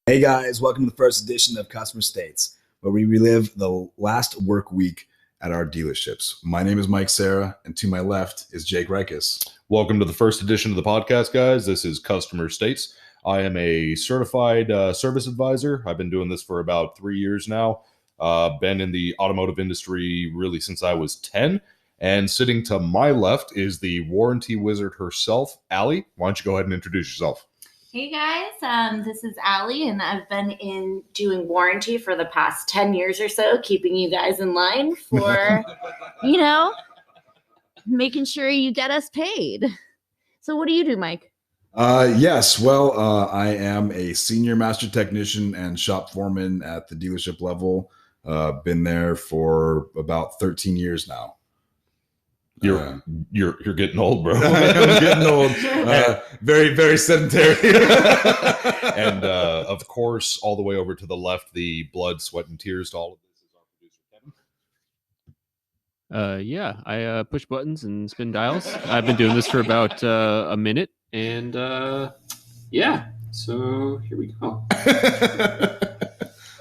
Hey guys, welcome to the first edition of Customer States, where we relive the last work week at our dealerships. My name is Mike Serra, and to my left is Jake Reikus. Welcome to the first edition of the podcast, guys. This is Customer States. I am a certified service advisor. I've been doing this for about 3 years now. Been in the automotive industry really since I was 10. And sitting to my left is the warranty wizard herself, Allie. Why don't you go ahead and introduce yourself? Hey guys, this is Allie, and I've been doing warranty for the past 10 years or so, keeping you guys in line for, making sure you get us paid. So what do you do, Mike? Yes, well, I am a senior master technician and shop foreman at the dealership level. Been there for about 13 years now. You're getting old, bro. I'm getting old. Very, very sedentary. And of course, all the way over to the left, the blood, sweat, and tears to all of this is our producer, Kevin. I push buttons and spin dials. I've been doing this for about a minute, and so here we go.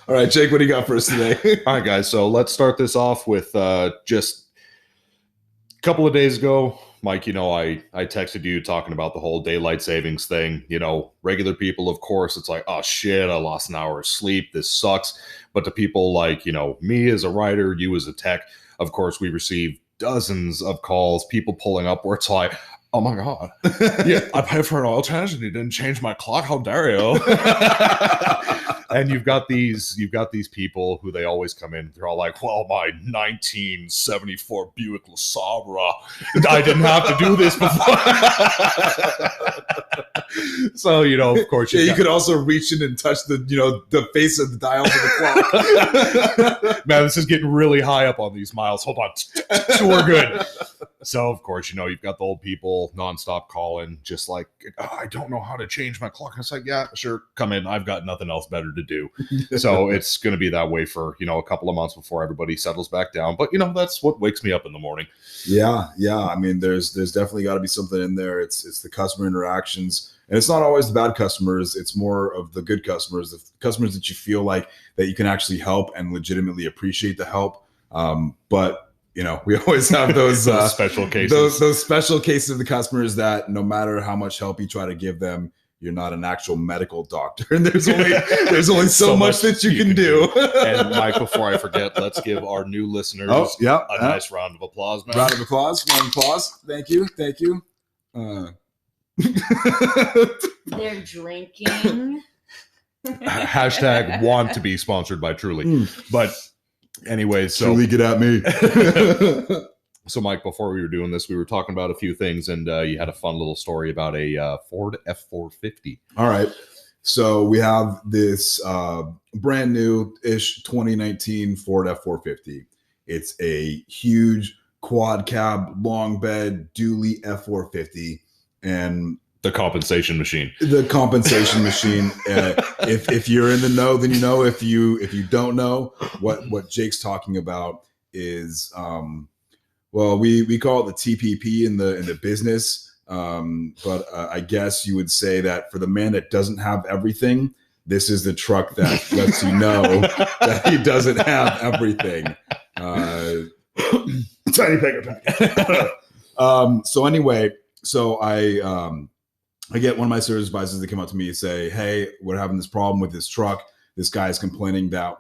All right, Jake, what do you got for us today? All right, guys. So let's start this off with just a couple of days ago, Mike, I texted you talking about the whole daylight savings thing. Regular people, of course, it's like, oh shit, I lost an hour of sleep. This sucks. But to people like, me as a writer, you as a tech, of course, we receive dozens of calls, people pulling up where it's like, oh my God, yeah, I paid for an oil change and you didn't change my clock. How dare you? And you've got these people who they always come in. They're all like, well, my 1974 Buick LeSabre, I didn't have to do this before. So, of course. You could also reach in and touch the face of the dial of the clock. Man, this is getting really high up on these miles. Hold on. We're good. So, of course, you've got the old people nonstop calling, just like, I don't know how to change my clock. And it's like, yeah, sure, come in. I've got nothing else better to do. So it's going to be that way for, a couple of months before everybody settles back down. But, that's what wakes me up in the morning. Yeah. I mean, there's definitely got to be something in there. It's the customer interactions. And it's not always the bad customers. It's more of the good customers, the customers that you feel like that you can actually help and legitimately appreciate the help. But we always have those special cases, those special cases of the customers that no matter how much help you try to give them, you're not an actual medical doctor, and there's only so much that you can do. And Mike, before I forget, let's give our new listeners a nice round of applause, man. Round of applause. Thank you. They're drinking. Hashtag want to be sponsored by Truly. But anyways, so Truly, get at me. So Mike, before we were doing this, we were talking about a few things, and you had a fun little story about a Ford F450. All right. So we have this brand new-ish 2019 Ford F450. It's a huge quad cab, long bed, dually F450. And the compensation machine. If you're in the know, then you know. If you don't know, what Jake's talking about is we call it the TPP in the business. But I guess you would say that for the man that doesn't have everything, this is the truck that lets you know that he doesn't have everything. Tiny paper pack. So I get one of my service advisors that come up to me and say, hey, we're having this problem with this truck. This guy is complaining that,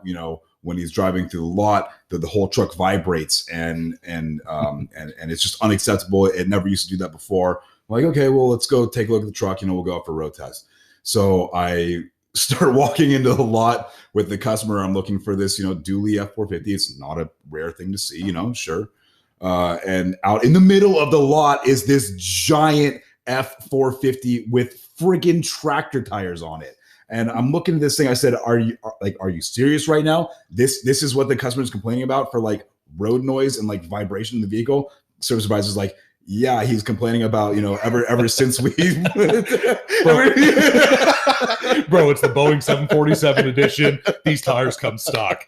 when he's driving through the lot, the whole truck vibrates and it's just unacceptable. It never used to do that before. I'm like, okay, well, let's go take a look at the truck. We'll go out for a road test. So I start walking into the lot with the customer. I'm looking for this, dually F450. It's not a rare thing to see, sure. And out in the middle of the lot is this giant F450 with friggin' tractor tires on it. And I'm looking at this thing. I said, are you serious right now? This is what the customer is complaining about for like road noise and like vibration in the vehicle. Service advisor's like, yeah, he's complaining about, ever since we Bro, it's the Boeing 747 edition. These tires come stock.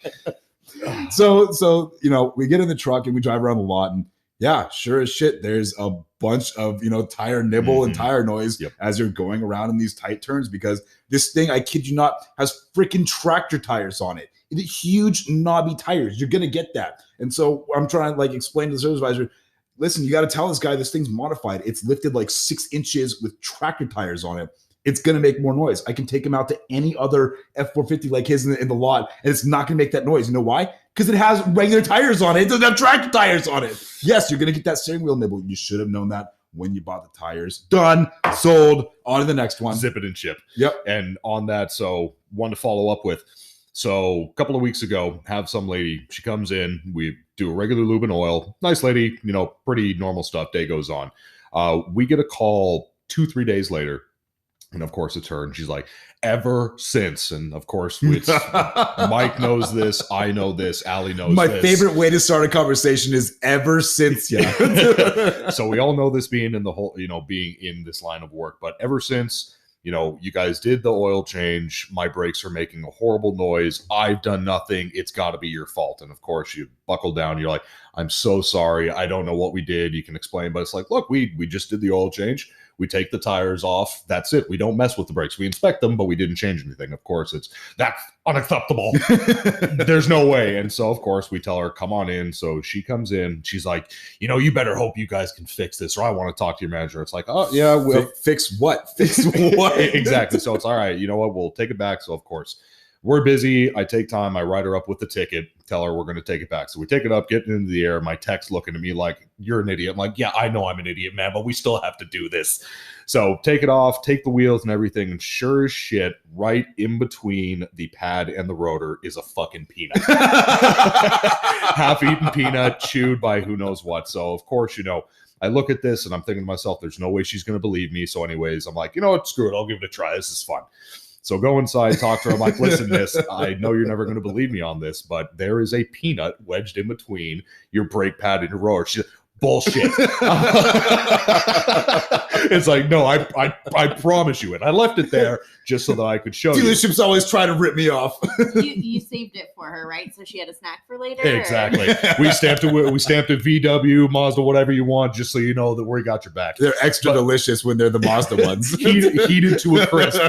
So we get in the truck and we drive around the lot, and yeah, sure as shit, there's a bunch of, tire nibble and tire noise as you're going around in these tight turns, because this thing, I kid you not, has freaking tractor tires on it. It's huge knobby tires. You're going to get that. And so I'm trying to like explain to the service advisor, listen, you got to tell this guy this thing's modified. It's lifted like 6 inches with tractor tires on it. It's going to make more noise. I can take him out to any other F450 like his in the lot, and it's not going to make that noise. You know why? Because it has regular tires on it. It doesn't have tractor tires on it. Yes, you're going to get that steering wheel nibble. You should have known that when you bought the tires. Done. Sold. On to the next one. Zip it and ship. Yep. And on that, so one to follow up with. So a couple of weeks ago, have some lady, she comes in, we do a regular lube and oil. Nice lady, pretty normal stuff. Day goes on. We get a call 2-3 days later. And of course it's her. And she's like, ever since. And of course, it's Mike knows this. I know this. Allie knows My this. favorite way to start a conversation is ever since. Yeah. So we all know this being in the whole, being in this line of work. But ever since, you guys did the oil change, my brakes are making a horrible noise. I've done nothing. It's got to be your fault. And of course, you buckle down. You're like, I'm so sorry. I don't know what we did. You can explain. But it's like, look, we just did the oil change. We take the tires off. That's it. We don't mess with the brakes. We inspect them, but we didn't change anything. Of course, that's unacceptable. There's no way. And so, of course, we tell her, come on in. So she comes in. She's like, you better hope you guys can fix this, or I want to talk to your manager. It's like, oh, yeah, we'll fix what? Fix what? Exactly. So it's all right. You know what? We'll take it back. So, of course, we're busy. I take time. I write her up with the ticket, tell her we're going to take it back. So we take it up, get it into the air. My tech's looking at me like, you're an idiot. I'm like, yeah, I know I'm an idiot, man, but we still have to do this. So take it off, take the wheels and everything. And sure as shit, right in between the pad and the rotor is a fucking peanut. Half-eaten peanut, chewed by who knows what. So, of course, I look at this and I'm thinking to myself, there's no way she's going to believe me. So anyways, I'm like, what? Screw it. I'll give it a try. This is fun. So go inside, talk to her. I'm like, listen, miss, I know you're never going to believe me on this, but there is a peanut wedged in between your brake pad and your rotor. She's like, bullshit. It's like, no, I promise you it. I left it there just so that I could show you. Dealerships always try to rip me off. You saved it for her, right? So she had a snack for later? Exactly. We stamped it VW, Mazda, whatever you want, just so you know that we got your back. They're extra delicious when they're the Mazda ones. heated to a crisp.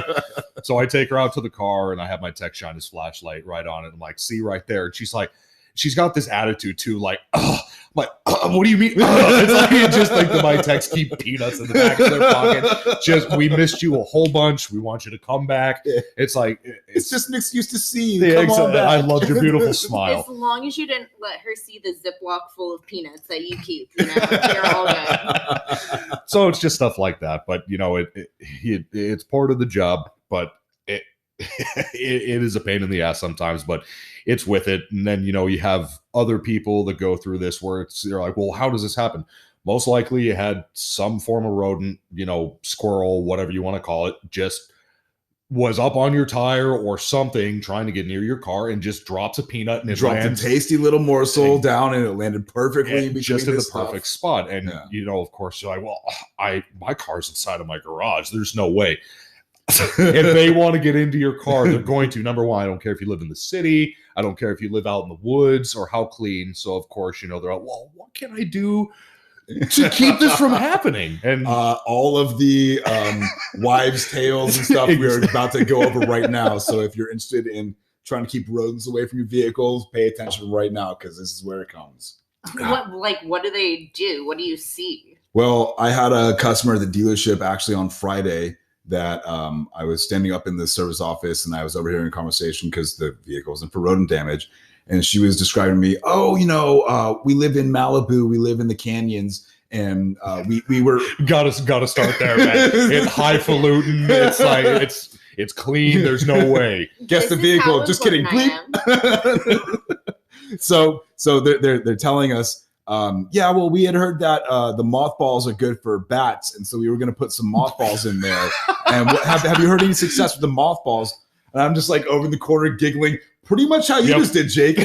So I take her out to the car and I have my tech shine his flashlight right on it. I'm like, see right there. And she's like, she's got this attitude too, like, I'm like, what do you mean? It's like just like my techs keep peanuts in the back of their pocket. Just, we missed you a whole bunch. We want you to come back. It's like, it's just an excuse to see you. Yeah, exactly. I loved your beautiful smile. As long as you didn't let her see the Ziploc full of peanuts that you keep, you're all good. So it's just stuff like that. But it's part of the job. But it is a pain in the ass sometimes. But it's with it. And then, you have other people that go through this where they're like, well, how does this happen? Most likely you had some form of rodent, squirrel, whatever you want to call it, just was up on your tire or something trying to get near your car and just drops a peanut and it dropped lands. A tasty little morsel down and it landed perfectly just in the perfect spot. And, of course, you're like, well, my car's inside of my garage. There's no way. If they want to get into your car, they're going to. Number one, I don't care if you live in the city. I don't care if you live out in the woods or how clean. So, of course, they're like, well, what can I do to keep this from happening? And all of the wives' tales and stuff we're about to go over right now. So if you're interested in trying to keep rodents away from your vehicles, pay attention right now because this is where it comes. What do they do? What do you see? Well, I had a customer at the dealership actually on Friday that I was standing up in the service office and I was overhearing a conversation because the vehicle was in for rodent damage. And she was describing to me, we live in Malibu, we live in the canyons, and we were gotta start there, man. It's highfalutin. It's like it's clean. There's no way. Guess the vehicle. Just kidding. Bleep. So they're telling us, we had heard that the mothballs are good for bats, and so we were going to put some mothballs in there. And have you heard any success with the mothballs? And I'm just like over in the corner giggling. Pretty much how you just did, Jake.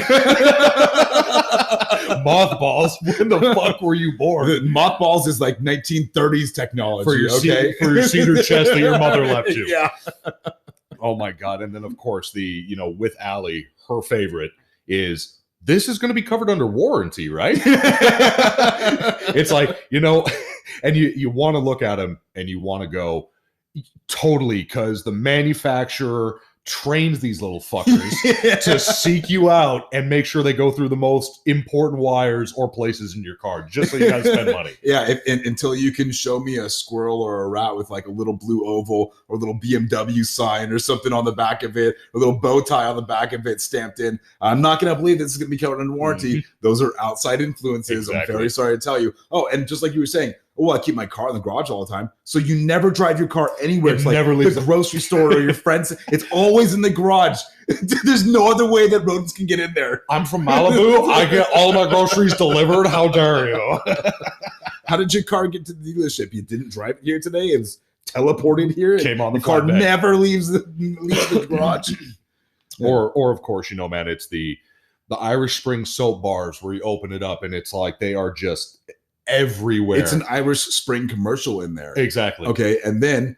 Mothballs? When the fuck were you born? Mothballs is like 1930s technology. For your cedar chest that your mother left you. Yeah. Oh my God. And then of course with Allie, her favorite is, this is going to be covered under warranty, right? It's like, And you want to look at them and you want to go, totally, because the manufacturer trains these little fuckers to seek you out and make sure they go through the most important wires or places in your car just so you gotta spend money. Yeah, until you can show me a squirrel or a rat with like a little blue oval or a little BMW sign or something on the back of it, a little bow tie on the back of it stamped in, I'm not going to believe this is going to be covered under warranty. Those are outside influences. Exactly. I'm very sorry to tell you. Oh, and just like you were saying, oh, I keep my car in the garage all the time. So you never drive your car anywhere. It's like never leaves the grocery store or your friends. It's always in the garage. There's no other way that rodents can get in there. I'm from Malibu. I get all my groceries delivered. How dare you? How did your car get to the dealership? You didn't drive it here today? It was teleported here? Came on the car flatbed. never leaves the garage. Or of course, man, it's the Irish Spring soap bars where you open it up and it's like they are just everywhere. It's an Irish Spring commercial in there. Exactly. Okay, and then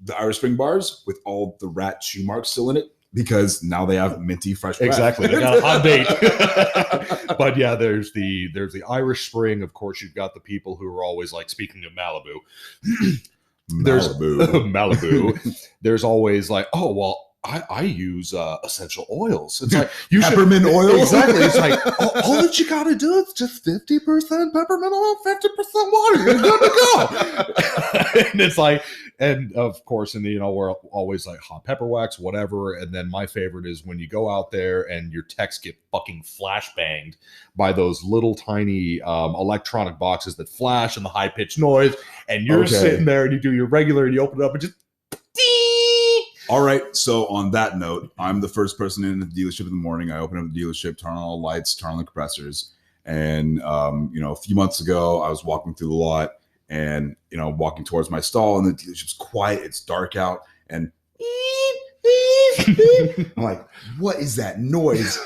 the Irish Spring bars with all the rat shoe marks still in it because now they have minty fresh breath. Exactly. They got a hot date. But yeah, there's the Irish Spring. Of course, you've got the people who are always like, speaking of Malibu. Malibu. There's always like, oh well, I use essential oils. It's like you peppermint oil. Exactly. It's like all that you gotta do is just 50% peppermint oil, 50% water. You're good to go. And it's like, and of course, and we're always like hot pepper wax, whatever. And then my favorite is when you go out there and your texts get fucking flash banged by those little tiny electronic boxes that flash and the high pitched noise, and you're sitting there and you do your regular and you open it up and just. All right. So on that note, I'm the first person in the dealership in the morning. I open up the dealership, turn on all the lights, turn on the compressors. And, a few months ago, I was walking through the lot and, walking towards my stall and the dealership's quiet. It's dark out and I'm like, what is that noise?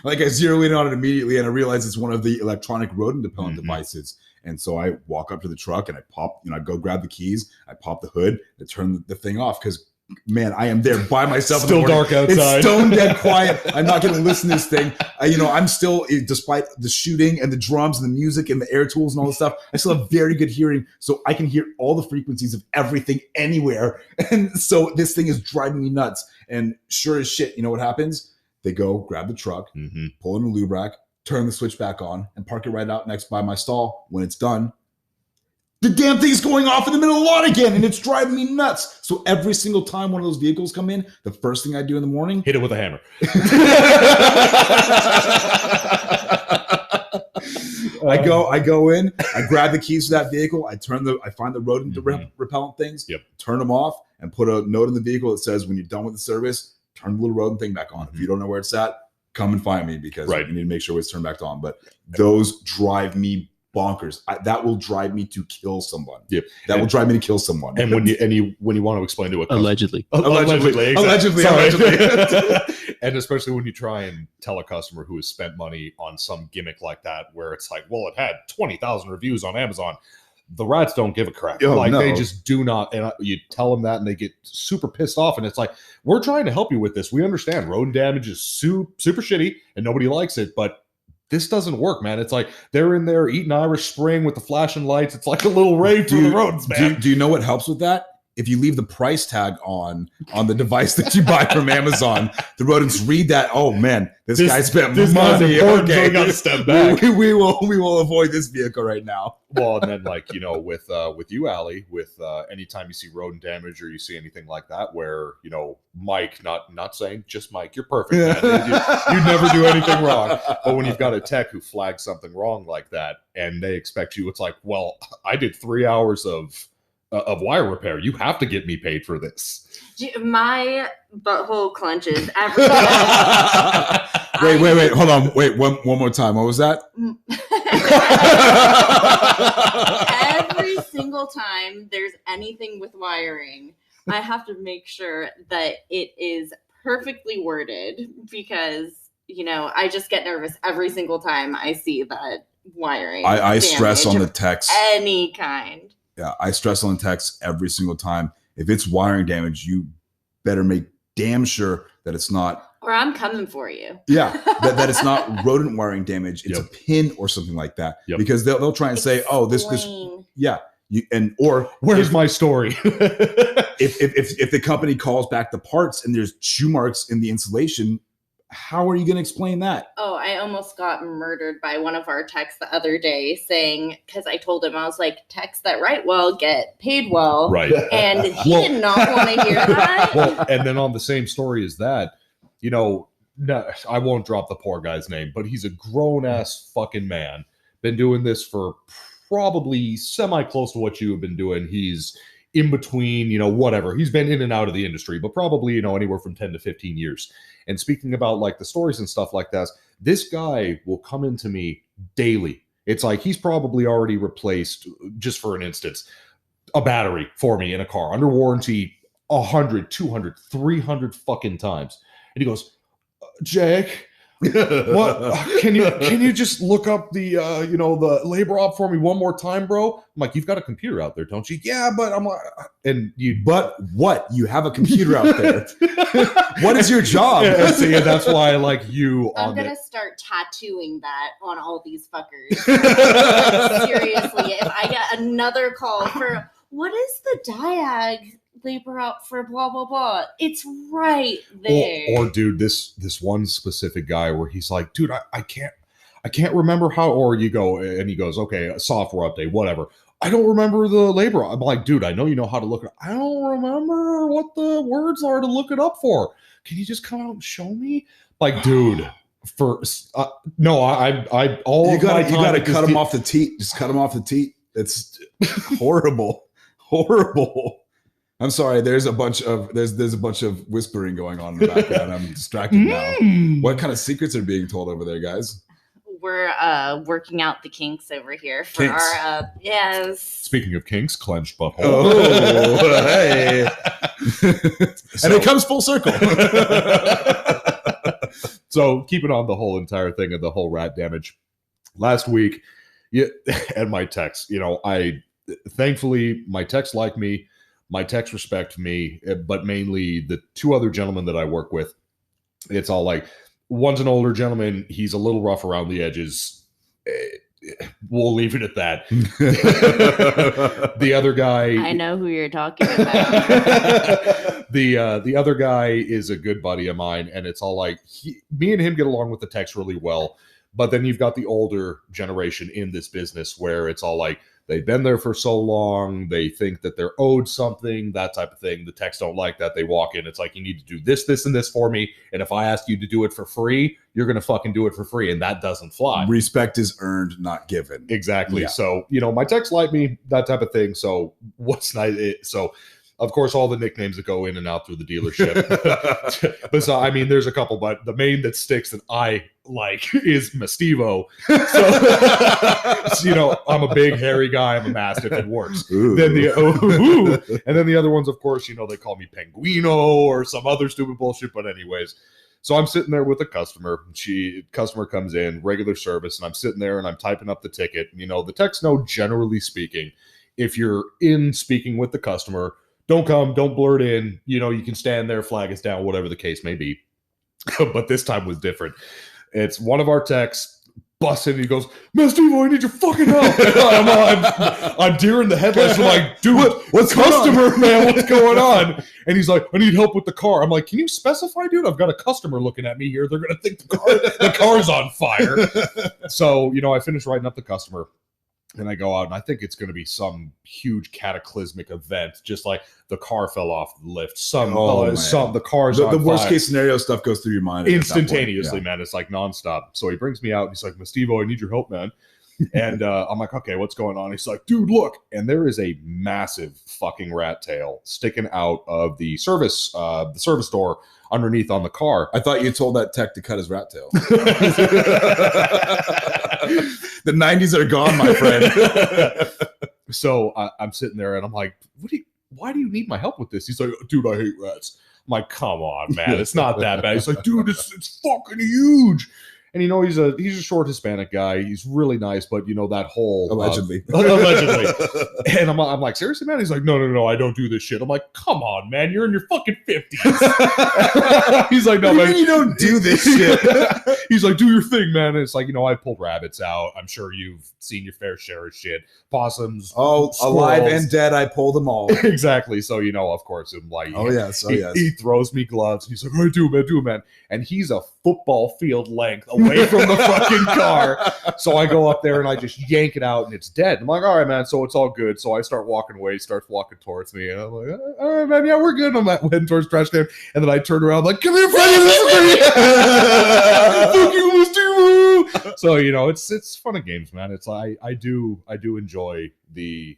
Like I zero in on it immediately and I realize it's one of the electronic rodent repellent devices. And so I walk up to the truck and I pop, I go grab the keys, I pop the hood, I turn the thing off because, man, I am there by myself. Still dark outside. It's stone dead quiet. I'm not going to listen to this thing. I'm still, despite the shooting and the drums and the music and the air tools and all this stuff, I still have very good hearing. So I can hear all the frequencies of everything anywhere. And so this thing is driving me nuts. And sure as shit, you know what happens? They go grab the truck, pull in the lube rack, turn the switch back on and park it right out next by my stall. When it's done, the damn thing's going off in the middle of the lot again and it's driving me nuts. So every single time one of those vehicles come in, the first thing I do in the morning, hit it with a hammer. I go in, I grab the keys to that vehicle, I find the rodent repellent things, turn them off and put a note in the vehicle that says, when you're done with the service, turn the little rodent thing back on. If you don't know where it's at, come and find me because you need to make sure it's turned back on. But those drive me bonkers. That will drive me to kill someone. That will drive me to kill someone. And when you want to explain to a customer, allegedly, and especially when you try and tell a customer who has spent money on some gimmick like that, where it's like, well, it had 20,000 reviews on Amazon. The rats don't give a crap. They just do not. And you tell them that and they get super pissed off. And it's like, we're trying to help you with this. We understand rodent damage is super shitty and nobody likes it, but this doesn't work, man. It's like they're in there eating Irish Spring with the flashing lights. It's like a little rave for the rodents, man. Do you know what helps with that? If you leave the price tag on the device that you buy from Amazon, the rodents read that. Oh man, this guy spent money. Okay, we got to step back. We will avoid this vehicle right now. Well, and then with you, Allie, with anytime you see rodent damage or you see anything like that, where Mike, not saying just Mike, you're perfect, man. You never do anything wrong. But when you've got a tech who flags something wrong like that, and they expect you, it's like, well, I did 3 hours of wire repair. You have to get me paid for this. My butthole clenches every Wait, hold on. Wait, one more time. What was that? Every single time there's anything with wiring, I have to make sure that it is perfectly worded because, I just get nervous every single time I see that wiring. I stress on the text. Any kind. Yeah, I stress on text every single time. If it's wiring damage, you better make damn sure that it's not Or I'm coming for you. Yeah, that it's not rodent wiring damage. It's a pin or something like that. Because they'll try and say, oh, this, yeah. Or where's my story? if the company calls back the parts and there's chew marks in the insulation, how are you going to explain that? Oh, I almost got murdered by one of our techs the other day saying, because I told him, I was like, techs that write well get paid well. Right. And he did not want to hear that. Well, and then on the same story as that, you know, no, I won't drop the poor guy's name, but he's a grown-ass fucking man. Been doing this for probably semi-close to what you have been doing. He's in between, you know, whatever. He's been in and out of the industry, but probably, you know, anywhere from 10 to 15 years. And speaking about like the stories and stuff like that, this guy will come into me daily. It's like he's probably already replaced, just for an instance, a battery for me in a car under warranty 100, 200, 300 fucking times. And he goes, Jake, what can you just look up the you know, the labor op for me one more time, bro? I'm like, you've got a computer out there, don't you? Yeah, but I'm like, but what? You have a computer out there. What is your job? Yeah, that's why I like you. I'm gonna start tattooing that on all these fuckers. Seriously, if I get another call for what is the diag labor up for blah blah blah, it's right there. Or dude, this one specific guy where he's like, dude, I can't remember how. Or you go and he goes, okay, a software update, whatever. I don't remember the labor. I'm like, dude, I know you know how to look it up. I don't remember what the words are to look it up for. Can you just come out and show me? Like, dude, for no, I all you gotta cut him off the teat. Just cut him off the teat. It's horrible. I'm sorry. There's a bunch of whispering going on in the background. I'm distracted now. What kind of secrets are being told over there, guys? We're working out the kinks over here for Kinks. our yes. Speaking of kinks, clenched butthole. Oh, hey. And it comes full circle. So keeping on the whole entire thing of the whole rat damage. Last week, and my techs, you know, thankfully my techs like me. My techs respect me, but mainly the two other gentlemen that I work with, it's all like, one's an older gentleman. He's a little rough around the edges. We'll leave it at that. The other guy, I know who you're talking about. The other guy is a good buddy of mine, and it's all like me and him get along with the techs really well. But then you've got the older generation in this business where it's all like, they've been there for so long. They think that they're owed something, that type of thing. The techs don't like that. They walk in. It's like, you need to do this, this, and this for me. And if I ask you to do it for free, you're going to fucking do it for free. And that doesn't fly. Respect is earned, not given. Exactly. Yeah. So, you know, my techs like me, that type of thing. So what's nice? So, of course, all the nicknames that go in and out through the dealership. But so, I mean, there's a couple, but the main that sticks that I like is Mastivo. So, you know, I'm a big hairy guy. I'm a mastiff. It works. Ooh. Then and then the other ones, of course, you know, they call me Penguino or some other stupid bullshit. But anyways, so I'm sitting there with a customer. Customer comes in, regular service, and I'm sitting there and I'm typing up the ticket. You know, the techs know, generally speaking, if you're in speaking with the customer, don't blurt in, you know, you can stand there, flag us down, whatever the case may be. But this time was different. It's one of our techs busts in and he goes, Mastivo, I need your fucking help. I'm deer in the headlights. I'm like, dude, what's customer, man? What's going on? And he's like, I need help with the car. I'm like, can you specify, dude? I've got a customer looking at me here. They're going to think the car's on fire. So, you know, I finished writing up the customer. And I go out, and I think it's going to be some huge cataclysmic event, just like the car fell off the lift. The car's on the worst fire. case scenario stuff goes through your mind Instantaneously, man. It's like nonstop. So he brings me out. And he's like, Mastivo, I need your help, man. And I'm like, okay, what's going on? He's like, dude, look. And there is a massive fucking rat tail sticking out of the service door underneath on the car. I thought you told that tech to cut his rat tail. The 90s are gone, my friend. So I'm sitting there and I'm like, why do you need my help with this? He's like, dude, I hate rats. I'm like, come on, man. It's not that bad. He's like, dude, it's fucking huge. And he's a short Hispanic guy. He's really nice, but that whole Allegedly. allegedly. And I'm like, seriously, man? He's like, no, I don't do this shit. I'm like, come on, man, you're in your fucking 50s. He's like, no, man, you don't do this shit. He's like, do your thing, man. And it's like, I pulled rabbits out. I'm sure you've seen your fair share of shit. Possums. Oh, squirrels. alive and dead, I pulled them all. Exactly. So, of course, I'm like, he throws me gloves. He's like, all right, do it, man. And he's a football field length away from the fucking car. So I go up there and I just yank it out and it's dead. I'm like, all right, man. So it's all good. So I start walking away. He starts walking towards me. And I'm like, all right, man. Yeah, we're good. I'm heading towards trash can. And then I turn around, I'm like, come here, Freddie. Fuck you, Mr. So, it's fun and games, man. It's I do enjoy the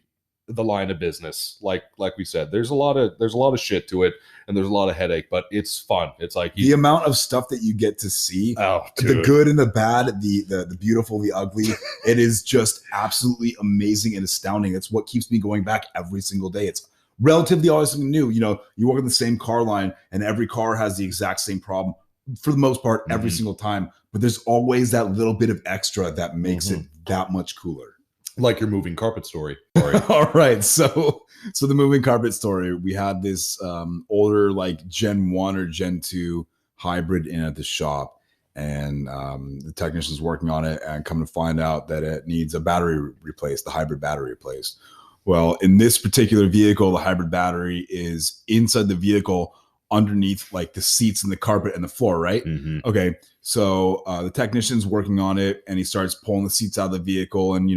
line of business. Like we said, there's a lot of shit to it and there's a lot of headache, but it's fun. It's like the amount of stuff that you get to see, dude. The good and the bad, the beautiful, the ugly. It is just absolutely amazing and astounding. It's what keeps me going back every single day. It's relatively always something new. You work in the same car line and every car has the exact same problem for the most part every single time, but there's always that little bit of extra that makes it that much cooler. Like your moving carpet story. All right. So the moving carpet story, we had this older like Gen 1 or Gen 2 hybrid in at the shop, and the technician's working on it and come to find out that it needs a battery replaced, the hybrid battery replaced. Well, in this particular vehicle, the hybrid battery is inside the vehicle underneath like the seats and the carpet and the floor, right? Okay. So the technician's working on it and he starts pulling the seats out of the vehicle, and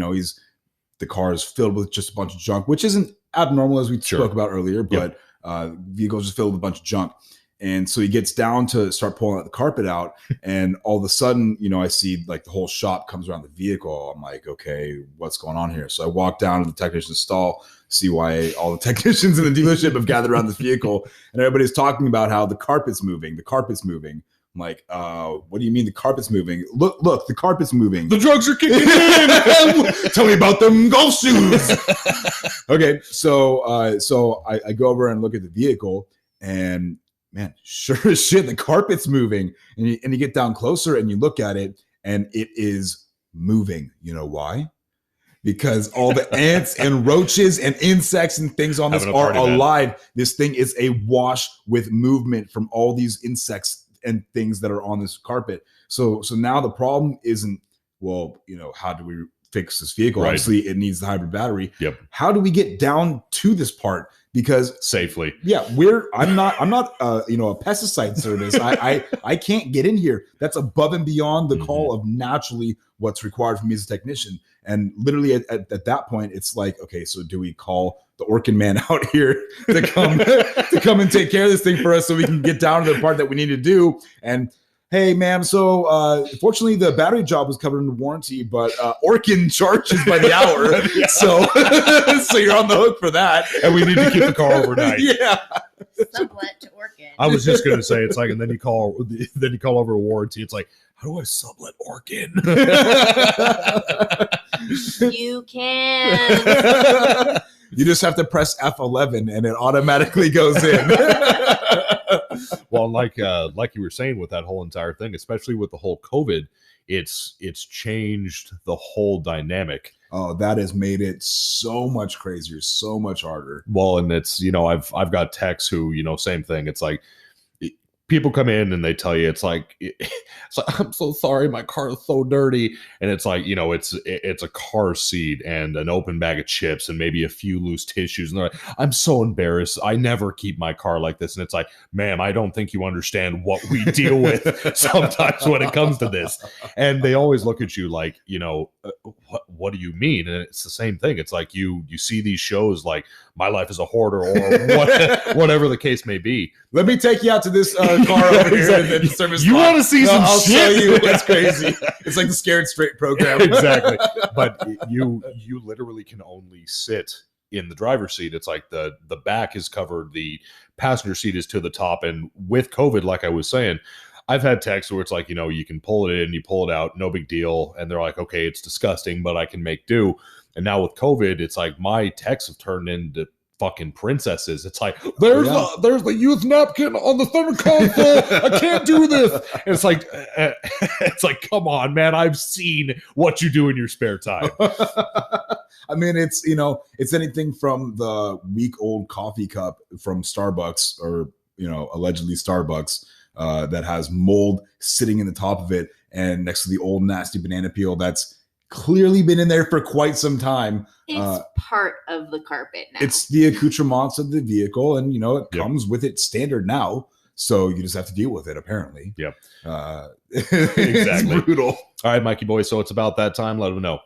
the car is filled with just a bunch of junk, which isn't abnormal as we spoke about earlier, but vehicles just filled with a bunch of junk. And so he gets down to start pulling the carpet out, and all of a sudden, I see like the whole shop comes around the vehicle. I'm like, okay, what's going on here? So I walk down to the technician's stall, see why all the technicians in the dealership have gathered around this vehicle, and everybody's talking about how the carpet's moving. I'm like, what do you mean the carpet's moving? Look, the carpet's moving. The drugs are kicking in. Tell me about them golf shoes. Okay, so I go over and look at the vehicle, and man, sure as shit, the carpet's moving. And you get down closer and you look at it, and it is moving. You know why? Because all the ants and roaches and insects and things on this are alive. This thing is a wash with movement from all these insects and things that are on this carpet. So now the problem isn't, well, how do we fix this vehicle? Right. Obviously it needs the hybrid battery. Yep. How do we get down to this part? Because safely. Yeah, I'm not a pesticide service. I can't get in here. That's above and beyond the call of naturally what's required from me as a technician. And literally at that point, it's like, okay, so do we call the Orkin man out here to come and take care of this thing for us so we can get down to the part that we need to do? And hey, ma'am, so fortunately the battery job was covered under warranty, but Orkin charges by the hour. Yeah. So you're on the hook for that. And we need to keep the car overnight. Yeah. Sublet to Orkin. I was just gonna say, it's like, and then you call over a warranty. It's like, how do I sublet Orkin? You can. You just have to press F11 and it automatically goes in. Well, like you were saying with that whole entire thing, especially with the whole COVID, it's changed the whole dynamic. Oh, that has made it so much crazier, so much harder. Well, and it's, I've got techs who, same thing. It's like, people come in and they tell you, it's like, I'm so sorry, my car is so dirty. And it's like, it's a car seat and an open bag of chips and maybe a few loose tissues. And they're like, I'm so embarrassed. I never keep my car like this. And it's like, ma'am, I don't think you understand what we deal with sometimes when it comes to this. And they always look at you like, what do you mean? And it's the same thing. It's like you see these shows like My Life as a Hoarder or whatever the case may be. Let me take you out to this car over here. Exactly. And the service you want to see some I'll shit? show you. It's crazy. It's like the Scared Straight program. Exactly. But you literally can only sit in the driver's seat. It's like the back is covered, the passenger seat is to the top. And with COVID, like I was saying, I've had texts where it's like, you can pull it in, you pull it out, no big deal. And they're like, okay, it's disgusting, but I can make do. And now with COVID, it's like my texts have turned into fucking princesses. It's like, there's the youth napkin on the center console. I can't do this. And it's like, come on, man. I've seen what you do in your spare time. I mean, it's, you know, it's anything from the week-old coffee cup from Starbucks or, you know, allegedly Starbucks that has mold sitting in the top of it and next to the old nasty banana peel that's clearly been in there for quite some time. It's part of the carpet now. It's the accoutrements of the vehicle, and you know it comes with it standard now. So you just have to deal with it, apparently. Yep. Exactly. It's brutal. All right, Mikey boy. So it's about that time. Let them know.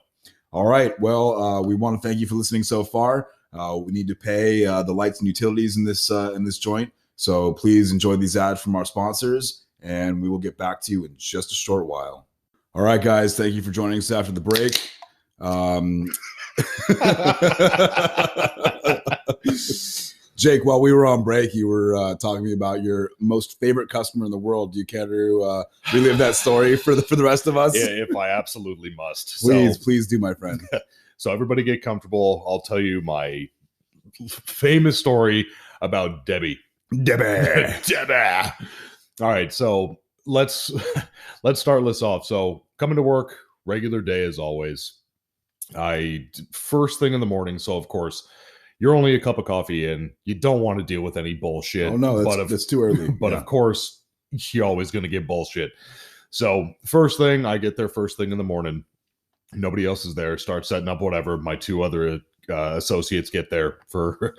All right. Well, we want to thank you for listening so far. We need to pay the lights and utilities in this joint. So please enjoy these ads from our sponsors, and we will get back to you in just a short while. All right, guys. Thank you for joining us after the break. Jake, while we were on break, you were talking to me about your most favorite customer in the world. Do you care to relive that story for the rest of us? Yeah, if I absolutely must. Please do, my friend. So everybody get comfortable. I'll tell you my famous story about Debbie. Debbie. All right, so let's start this off. So coming to work, regular day as always. First thing in the morning. So of course, you're only a cup of coffee in. You don't want to deal with any bullshit. Oh no, that's too early. But of course, you're always going to get bullshit. So first thing, I get there first thing in the morning. Nobody else is there. Start setting up whatever. My two other associates get there for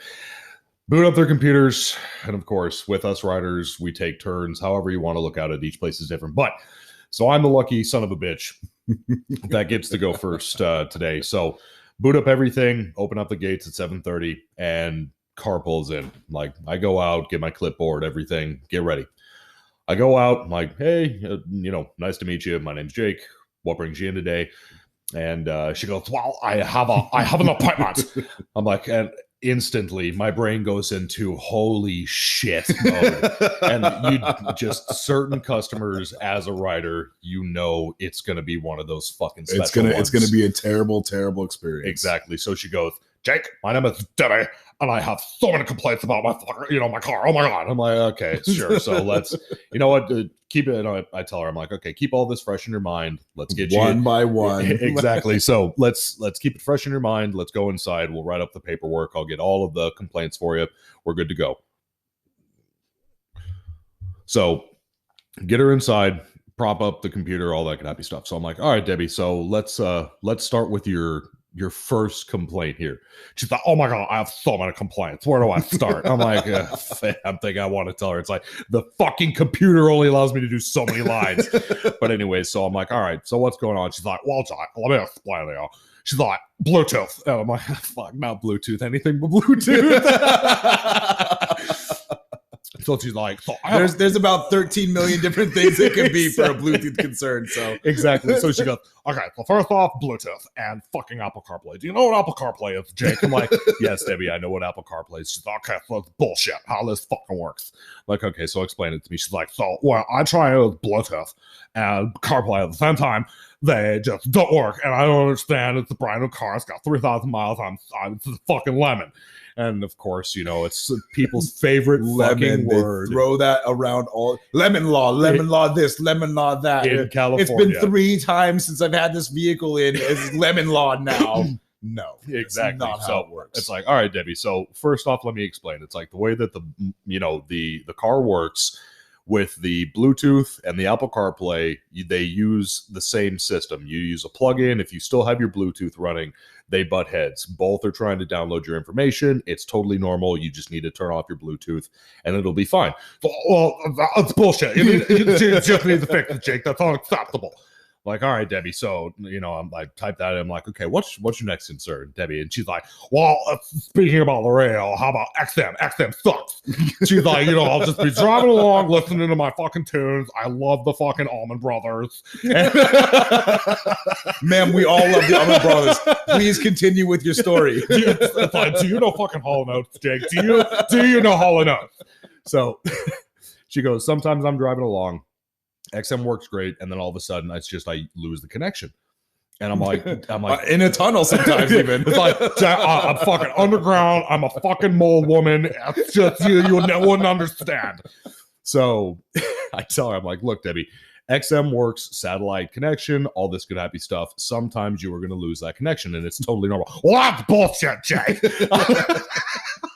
boot up their computers. And of course, with us riders, we take turns. However you want to look at it, each place is different. But so I'm the lucky son of a bitch that gets to go first today. So boot up everything, open up the gates at 7:30, and car pulls in. Like, I go out, get my clipboard, everything, get ready. I go out, I'm like, hey, nice to meet you. My name's Jake. What brings you in today? And she goes, well, I have an appointment. I'm like, and instantly my brain goes into holy shit mode. And you just, certain customers as a rider, it's going to be one of those fucking special It's going to be a terrible, terrible experience. Exactly. So she goes, Jake, my name is Debbie, and I have so many complaints about my car. Oh my God. I'm like, okay, sure. So let's, keep it. I tell her, I'm like, okay, keep all this fresh in your mind. Let's get one by one. Exactly. So let's keep it fresh in your mind. Let's go inside. We'll write up the paperwork. I'll get all of the complaints for you. We're good to go. So get her inside, prop up the computer, all that happy stuff. So I'm like, all right, Debbie. So let's start with your first complaint here. She's like, oh my God, I have so many complaints. Where do I start? I'm like, I'm thinking I want to tell her. It's like, the fucking computer only allows me to do so many lines. But anyway, so I'm like, all right, so what's going on? She's like, well, Jack, let me explain to you. She's like, Bluetooth. And I'm like, fuck, not Bluetooth, anything but Bluetooth. So she's like, there's about 13 million different things it could be for a Bluetooth concern. So exactly. So she goes, okay, well, first off, Bluetooth and fucking Apple CarPlay. Do you know what Apple CarPlay is, Jake? I'm like, yes, Debbie, I know what Apple CarPlay is. She's like, okay, so it's bullshit how this fucking works. I'm like, okay, so explain it to me. She's like, so, well, I try with Bluetooth and CarPlay at the same time. They just don't work. And I don't understand. It's a brand new car. It's got 3,000 miles. It's a fucking lemon. And of course, it's people's favorite fucking word. Throw that around all lemon law this, lemon law that. In California. It's been 3 times since I've had this vehicle in. It's lemon law now. No, exactly. That's not how it works. It's like, all right, Debbie. So first off, let me explain. It's like the way that the car works with the Bluetooth and the Apple CarPlay, they use the same system. You use a plug-in. If you still have your Bluetooth running, they butt heads. Both are trying to download your information. It's totally normal. You just need to turn off your Bluetooth and it'll be fine. Well, that's bullshit. You just need to fix it, Jake. That's unacceptable. Like, all right, Debbie. So, I type that in. I'm like, okay, what's your next concern, Debbie? And she's like, well, speaking about the rail, how about XM? XM sucks. She's like, I'll just be driving along, listening to my fucking tunes. I love the fucking Allman Brothers. Ma'am, we all love the Allman Brothers. Please continue with your story. It's like, do you know fucking Hall & Oates, Jake? Do you know Hall & Oates? So she goes, sometimes I'm driving along. XM works great, and then all of a sudden, I lose the connection. And I'm like, in a tunnel sometimes even. It's like, I'm fucking underground. I'm a fucking mole woman. It's just you wouldn't understand. So I tell her, I'm like, look, Debbie, XM works, satellite connection, all this good happy stuff. Sometimes you are going to lose that connection, and it's totally normal. Well, that's bullshit, Jay.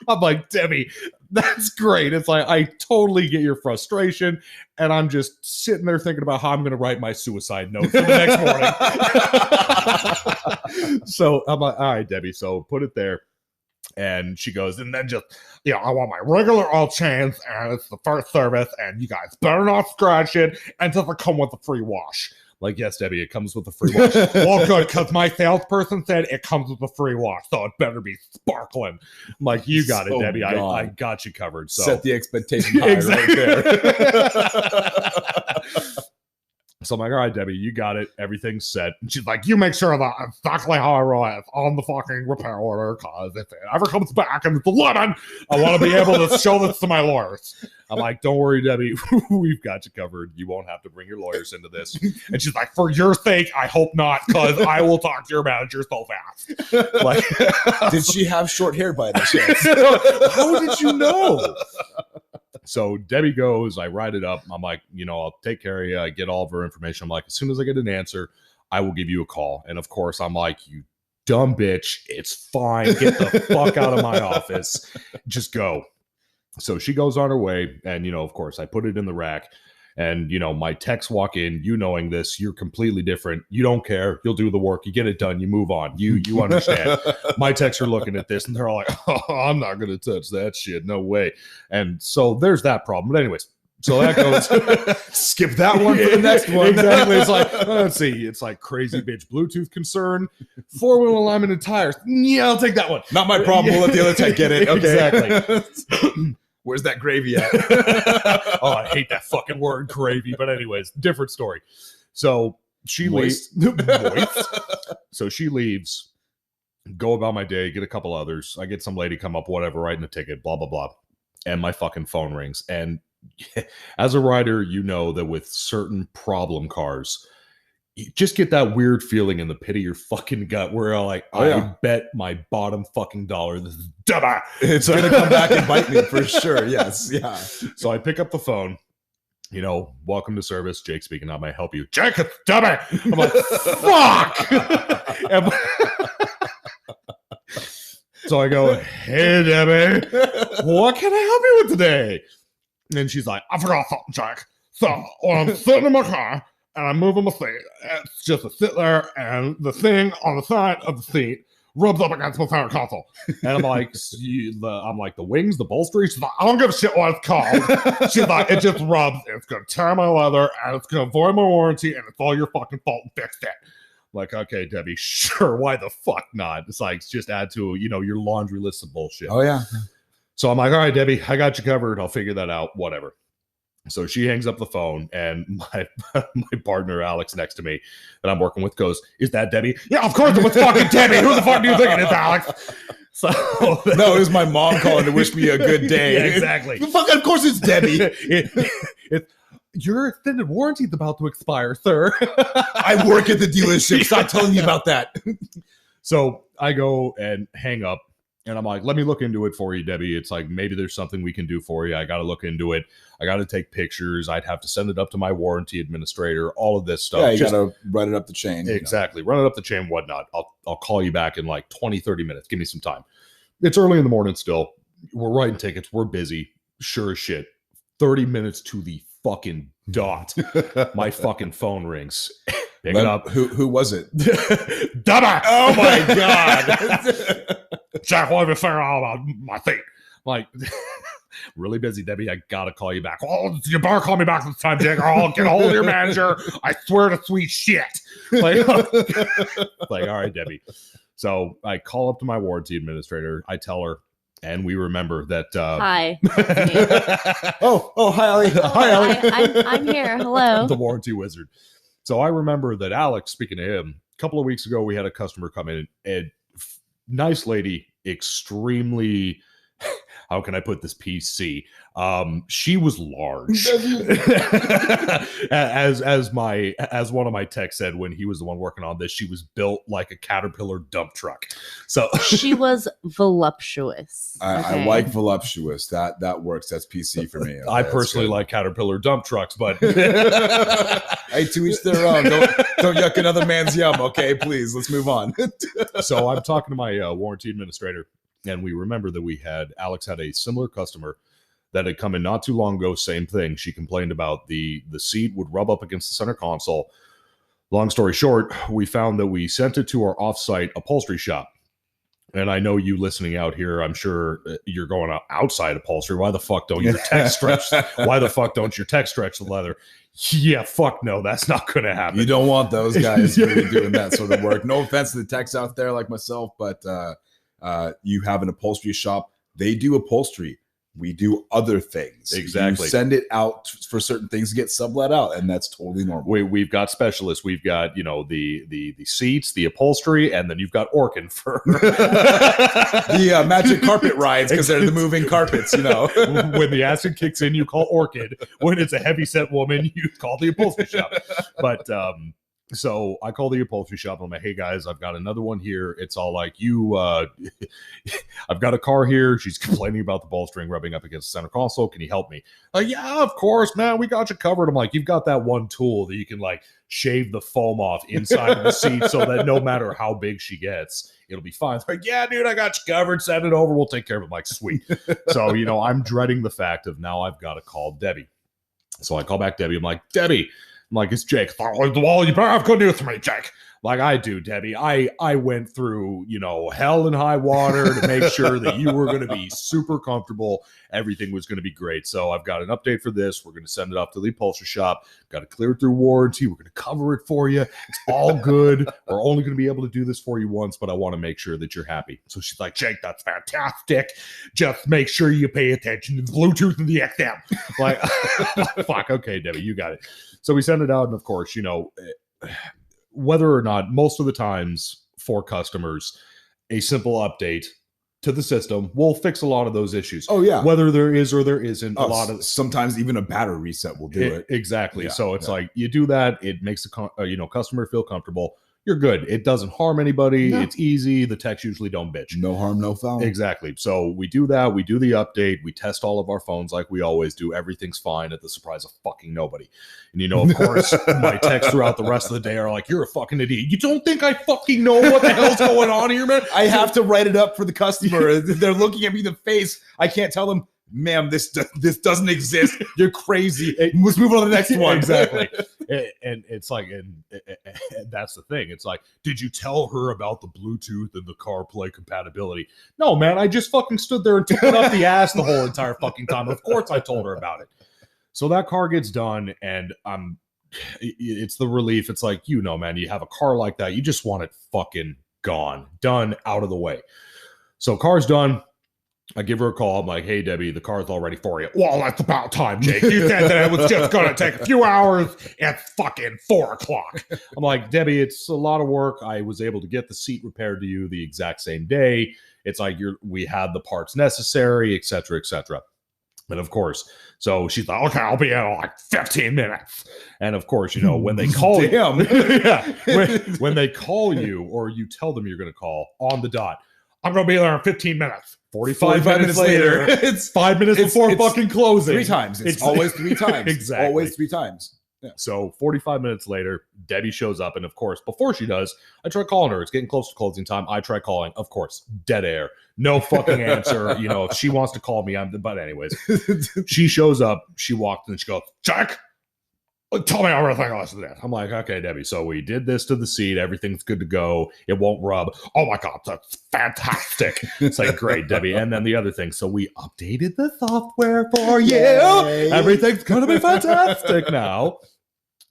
I'm like, Debbie, that's great. It's like, I totally get your frustration, and I'm just sitting there thinking about how I'm going to write my suicide note for the next morning. So I'm like, all right, Debbie, so put it there. And she goes, and then just, I want my regular oil change, and it's the first service, and you guys better not scratch it, and does it come with a free wash? Like, yes, Debbie, it comes with a free wash. Well, good, because my salesperson said it comes with a free wash, so it better be sparkling. I'm like, you got it, Debbie. I got you covered. So set the expectation high right there. So I'm like, all right, Debbie, you got it. Everything's set. And she's like, you make sure that exactly how I wrote it on the fucking repair order, because if it ever comes back and it's a lemon, I want to be able to show this to my lawyers. I'm like, don't worry, Debbie. We've got you covered. You won't have to bring your lawyers into this. And she's like, for your sake, I hope not, because I will talk to your manager so fast. Like, did she have short hair by the chance? How did you know? So Debbie goes, I write it up. I'm like, I'll take care of you. I get all of her information. I'm like, as soon as I get an answer, I will give you a call. And of course, I'm like, you dumb bitch. It's fine. Get the fuck out of my office. Just go. So she goes on her way. And, of course, I put it in the rack. And, my techs walk in, knowing this, you're completely different. You don't care. You'll do the work. You get it done. You move on. You understand. My techs are looking at this and they're all like, oh, I'm not going to touch that shit. No way. And so there's that problem. But anyways, so that goes. Skip that one for the next one. Exactly. It's like, let's see. It's like crazy bitch Bluetooth concern. 4-wheel alignment and tires. Yeah, I'll take that one. Not my problem. We'll let the other tech get it. Okay. Exactly. Where's that gravy at? Oh, I hate that fucking word, gravy. But anyways, different story. So she leaves. So she leaves, go about my day, get a couple others. I get some lady come up, whatever, writing a ticket, blah, blah, blah. And my fucking phone rings. And as a rider, you know that with certain problem cars, you just get that weird feeling in the pit of your fucking gut where you're like, I bet my bottom fucking dollar this is dumb. It's going to come back and bite me for sure. Yes. Yeah. So I pick up the phone, welcome to service. Jake speaking. How may I help you? Jake, it's dummy. I'm like, fuck. So I go, hey, Debbie, what can I help you with today? And she's like, I forgot something, Jake. So when I'm sitting in my car, and I'm moving my seat. It's just a sit there, and the thing on the side of the seat rubs up against my center console. And I'm like, the wings, the bolster. She's like, I don't give a shit what it's called. She's like, it just rubs. It's gonna tear my leather, and it's gonna void my warranty, and it's all your fucking fault. Fix it. I'm like, okay, Debbie, sure. Why the fuck not? It's like, just add to your laundry list of bullshit. Oh yeah. So I'm like, all right, Debbie, I got you covered. I'll figure that out. Whatever. So she hangs up the phone, and my partner, Alex, next to me that I'm working with goes, is that Debbie? Yeah, of course it was fucking Debbie. Who the fuck do you think it is, Alex? So no, it was my mom calling to wish me a good day. Yeah, exactly. Fuck, of course it's Debbie. Your extended warranty is about to expire, sir. I work at the dealership. Stop telling me about that. So I go and hang up. And I'm like, let me look into it for you, Debbie. It's like, maybe there's something we can do for you. I got to look into it. I got to take pictures. I'd have to send it up to my warranty administrator, all of this stuff. Yeah, you got to run it up the chain. Exactly. Run it up the chain, whatnot. I'll call you back in like 20, 30 minutes. Give me some time. It's early in the morning still. We're writing tickets. We're busy. Sure as shit. 30 minutes to the fucking dot. My fucking phone rings. Pick it up. Who was it? Dubba! Oh my God. Jack, what have you figured out about my thing? Like, really busy, Debbie. I gotta call you back. Oh, you better call me back this time, Jake, or I'll get a hold of your manager. I swear to sweet shit. Like, all right, Debbie. So I call up to my warranty administrator. I tell her, and we remember that. Hi. Hi, Allie. Hi, Allie. I'm here. Hello. The warranty wizard. So I remember that Alex, speaking to him, a couple of weeks ago, we had a customer come in, and nice lady, extremely, How can I put this PC? She was large. as one of my techs said when he was the one working on this, she was built like a Caterpillar dump truck. So she was voluptuous. I like voluptuous. That works. That's PC for me. Okay, I personally like Caterpillar dump trucks, but hey, to each their own. Don't yuck another man's yum. Okay, please. Let's move on. So I'm talking to my warranty administrator, and we remember that Alex had a similar customer that had come in not too long ago. Same thing. She complained about the seat would rub up against the center console. Long story short, we found that we sent it to our offsite upholstery shop. And I know you listening out here, I'm sure you're going outside upholstery. Why the fuck don't your tech stretch? Why the fuck don't your tech stretch the leather? Yeah, fuck no, that's not going to happen. You don't want those guys really doing that sort of work. No offense to the techs out there like myself, but you have an upholstery shop. They do upholstery. We do other things. Exactly. You send it out for certain things to get sublet out, and that's totally normal. We've got specialists. We've got, the seats, the upholstery, and then you've got Orkin for the magic carpet rides, because they're the moving carpets, When the acid kicks in, you call Orchid. When it's a heavy set woman, you call the upholstery shop. But so I call the upholstery shop. I'm like, hey guys, I've got another one here. It's all like, I've got a car here. She's complaining about the bolstering rubbing up against the center console. Can you help me? Yeah, of course, man. We got you covered. I'm like, you've got that one tool that you can like shave the foam off inside of the seat so that no matter how big she gets, it'll be fine. It's like, yeah, dude, I got you covered. Send it over. We'll take care of it. I'm like, sweet. So, I'm dreading the fact of now I've got to call Debbie. So I call back Debbie. I'm like, Debbie. I'm like, it's Jake. Well, you better have good news for me, Jake. Like I do, Debbie. I went through, hell and high water to make sure that you were going to be super comfortable. Everything was going to be great. So I've got an update for this. We're going to send it off to the upholstery shop. Got to clear it through warranty. We're going to cover it for you. It's all good. We're only going to be able to do this for you once, but I want to make sure that you're happy. So she's like, Jake, that's fantastic. Just make sure you pay attention to the Bluetooth and the XM. Like, fuck. Okay, Debbie, you got it. So we send it out. And of course, whether or not, most of the times for customers, a simple update to the system will fix a lot of those issues. Oh yeah, whether there is or there isn't. A lot of sometimes even a battery reset will do it. Exactly. Yeah, so it's like you do that, it makes the customer feel comfortable. You're good. It doesn't harm anybody. No. It's easy. The techs usually don't bitch. No harm, no foul. Exactly. So we do that. We do the update. We test all of our phones like we always do. Everything's fine at the surprise of fucking nobody. And of course, my texts throughout the rest of the day are like, you're a fucking idiot. You don't think I fucking know what the hell's going on here, man? I have to write it up for the customer. They're looking at me in the face. I can't tell them, ma'am, this doesn't exist. You're crazy. Let's move on to the next one. Exactly. And it's like, and that's the thing. It's like, did you tell her about the Bluetooth and the CarPlay compatibility? No, man, I just fucking stood there and took it up the ass the whole entire fucking time. Of course I told her about it. So that car gets done, and it's the relief. It's like, man, you have a car like that. You just want it fucking gone, done, out of the way. So car's done. I give her a call. I'm like, hey, Debbie, the car's all ready for you. Well, that's about time, Jake. You said that it was just going to take a few hours at fucking 4:00. I'm like, Debbie, it's a lot of work. I was able to get the seat repaired to you the exact same day. It's like we had the parts necessary, et cetera, et cetera. And of course, so she's like, okay, I'll be in like 15 minutes. And of course, when they call you, when they call you or you tell them you're going to call on the dot, I'm going to be there in 15 minutes. 45 minutes later. It's 5 minutes before fucking closing. 3 times. It's always 3 times. Exactly. Always 3 times. Yeah. So 45 minutes later, Debbie shows up. And of course, before she does, I try calling her. It's getting close to closing time. I try calling. Of course, dead air. No fucking answer. If she wants to call me, but anyways, she shows up. She walked in and she goes, Jack, tell me everything else of that. I'm like, okay, Debbie. So we did this to the seat. Everything's good to go. It won't rub. Oh my God, that's fantastic. It's like, great, Debbie. And then the other thing. So we updated the software for you. Yay. Everything's going to be fantastic now.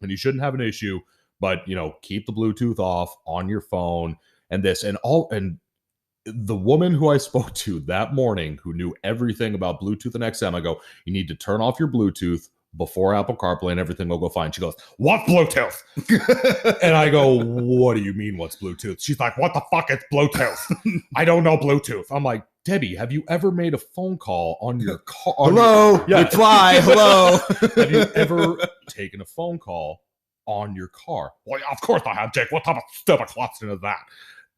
And you shouldn't have an issue, but keep the Bluetooth off on your phone and this and all. And the woman who I spoke to that morning who knew everything about Bluetooth and XM, I go, you need to turn off your Bluetooth before Apple CarPlay and everything will go fine. She goes, what Bluetooth? And I go, what do you mean what's Bluetooth? She's like, what the fuck is Bluetooth? I don't know Bluetooth. I'm like, Debbie, have you ever made a phone call on your car? Hello, Yeah. reply. Hello. Have you ever taken a phone call on your car? Well, of course I have, Jake. What type of stupid question is that?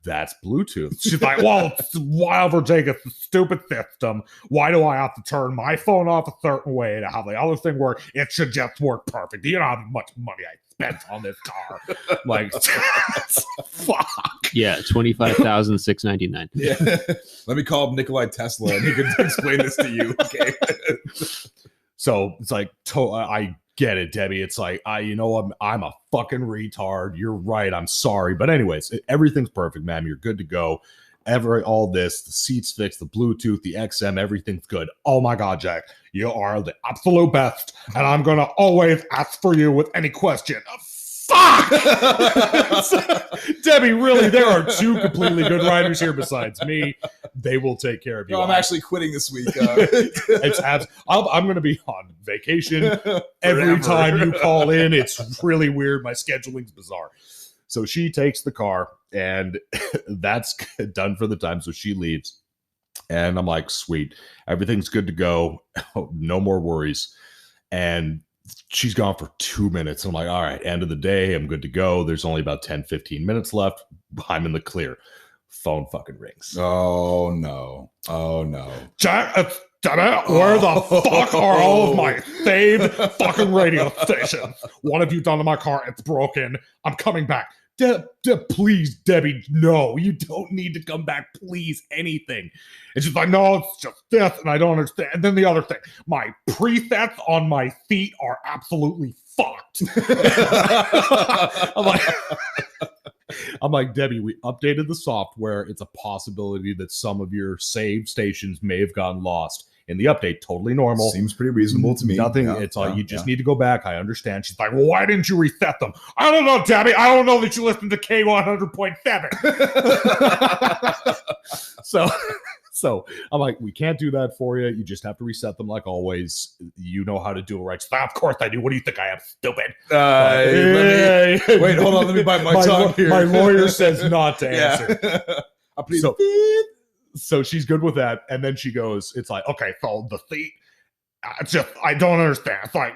That's Bluetooth. She's like, well, whatever, Jake, it's a stupid system. Why do I have to turn my phone off a certain way to have the other thing work? It should just work perfect. You know how much money I spent on this car. Like, fuck. Yeah, 25,699. Yeah. Let me call up Nikolai Tesla and he can explain this to you. Okay. So it's like, I get it, Debbie. It's like, I'm a fucking retard. You're right. I'm sorry. But anyways, everything's perfect, ma'am. You're good to go. All this, the seats fixed, the Bluetooth, the XM, everything's good. Oh my God, Jack, you are the absolute best. And I'm going to always ask for you with any question. Fuck! Debbie, really, there are two completely good riders here besides me. They will take care of you. No, I'm actually quitting this week. I'm going to be on vacation every time you call in. It's really weird. My scheduling's bizarre. So she takes the car, and that's done for the time. So she leaves, and I'm like, sweet, everything's good to go. No more worries. And she's gone for 2 minutes. I'm like, all right, end of the day. I'm good to go. There's only about 10, 15 minutes left. I'm in the clear. Phone fucking rings. Oh, no. Oh, no. Jack, where the fuck are all of my saved fucking radio stations? What have you done to my car? It's broken. I'm coming back. Please, Debbie, no, you don't need to come back. Please, anything. It's just like, no, it's just this, and I don't understand. And then the other thing, my presets on my feet are absolutely fucked. I'm like, Debbie, we updated the software. It's a possibility that some of your saved stations may have gotten lost. In the update, totally normal. Seems pretty reasonable to me. Nothing. Yeah, it's like, you just need to go back. I understand. She's like, well, why didn't you reset them? I don't know, Debbie. I don't know that you listened to K100.7. So I'm like, we can't do that for you. You just have to reset them like always. You know how to do it right. So, of course I do. What do you think I am, stupid? Wait, hold on. Let me bite my tongue here. My lawyer says not to answer. So she's good with that. And then she goes, it's like, okay, so the seat, I don't understand. It's like,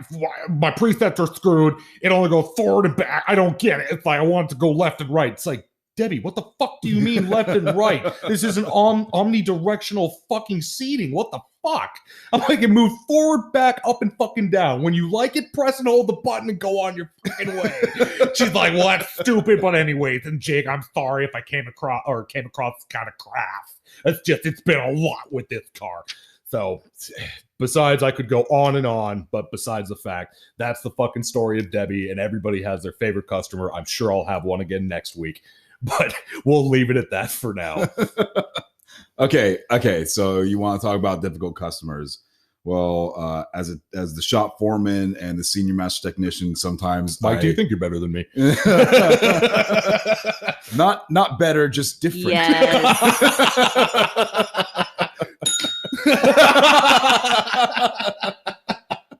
my presets are screwed. It only goes forward and back. I don't get it. It's like, I want it to go left and right. It's like, Debbie, what the fuck do you mean left and right? This is an omnidirectional fucking seating. What the fuck? I'm like, it moved forward, back, up, and fucking down. When you like it, press and hold the button and go on your fucking way. She's like, well, that's stupid. But anyways, and Jake, I'm sorry if I came across kind of crass. It's been a lot with this car. So besides, I could go on and on, but besides the fact, that's the fucking story of Debbie, and everybody has their favorite customer. I'm sure I'll have one again next week, but we'll leave it at that for now. Okay. So you want to talk about difficult customers? Well, as the shop foreman and the senior master technician, sometimes Mike, do you think you're better than me? Not better, just different. Yes.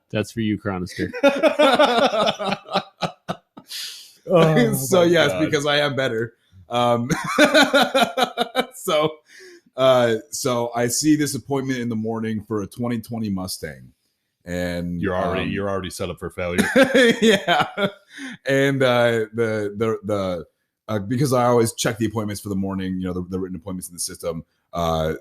That's for you, Chronister. So yes, God. because I am better. So I see this appointment in the morning for a 2020 Mustang, and You're already set up for failure. yeah. And because I always check the appointments for the morning, the written appointments in the system.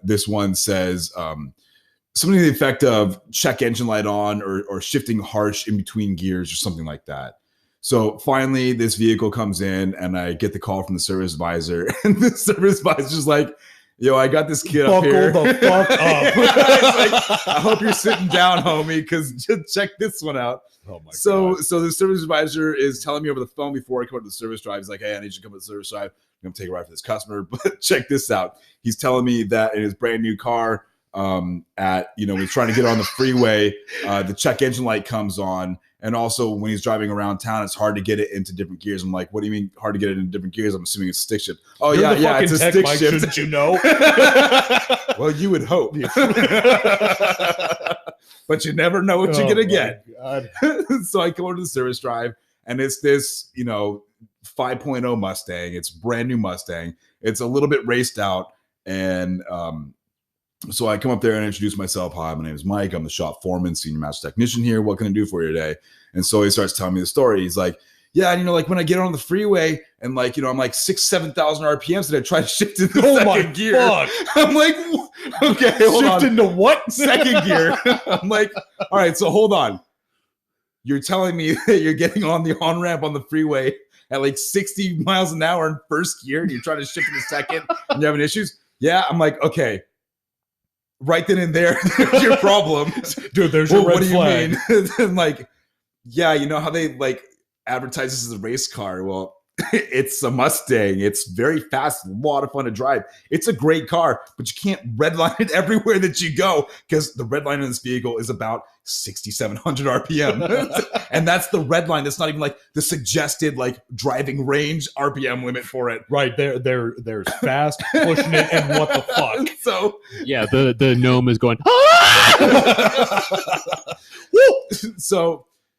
This one says something to the effect of check engine light on or shifting harsh in between gears or something like that. So finally, this vehicle comes in, and I get the call from the service advisor, and the service advisor's like, yo, I got this kid up here. Buckle the fuck up. It's like, I hope you're sitting down, homie, because just check this one out. Oh my So God. the service advisor is telling me over the phone before I come up to the service drive. He's like, hey, I need you to come to the service drive. I'm going to take a ride for this customer. But check this out. He's telling me that in his brand new car, when he's trying to get on the freeway, the check engine light comes on. And also when he's driving around town, it's hard to get it into different gears. I'm like, what do you mean hard to get it into different gears? I'm assuming it's stick shift. Oh, You're yeah, it's a tech, stick Mike, shift. shouldn't you know? Well, you would hope. But you never know what you're going to get. So I go to the service drive, and it's this, 5.0 Mustang. It's brand new Mustang. It's a little bit raced out. And So I come up there and introduce myself. Hi, my name is Mike. I'm the shop foreman, senior master technician here. What can I do for you today? And so he starts telling me the story. He's like, yeah, and like when I get on the freeway and like, I'm like 7,000 RPMs and I try to shift into second gear. Fuck. I'm like, okay, hold on. Shift into what? Second gear. I'm like, all right, so hold on. You're telling me that you're getting on the on-ramp on the freeway at like 60 miles an hour in first gear and you're trying to shift into second and you're having issues? Yeah, I'm like, okay. Right then and there, there's your problem. Dude, there's your red what do flag. you mean? And like, yeah, you know how they like advertise this as a race car? Well, it's a Mustang. It's very fast, a lot of fun to drive. It's a great car, but you can't redline it everywhere that you go because the red line in this vehicle is about 6,700 RPM. And that's the red line. That's not even like the suggested like driving range RPM limit for it. Right, there's fast, pushing it, and what the fuck. So Yeah, the gnome is going.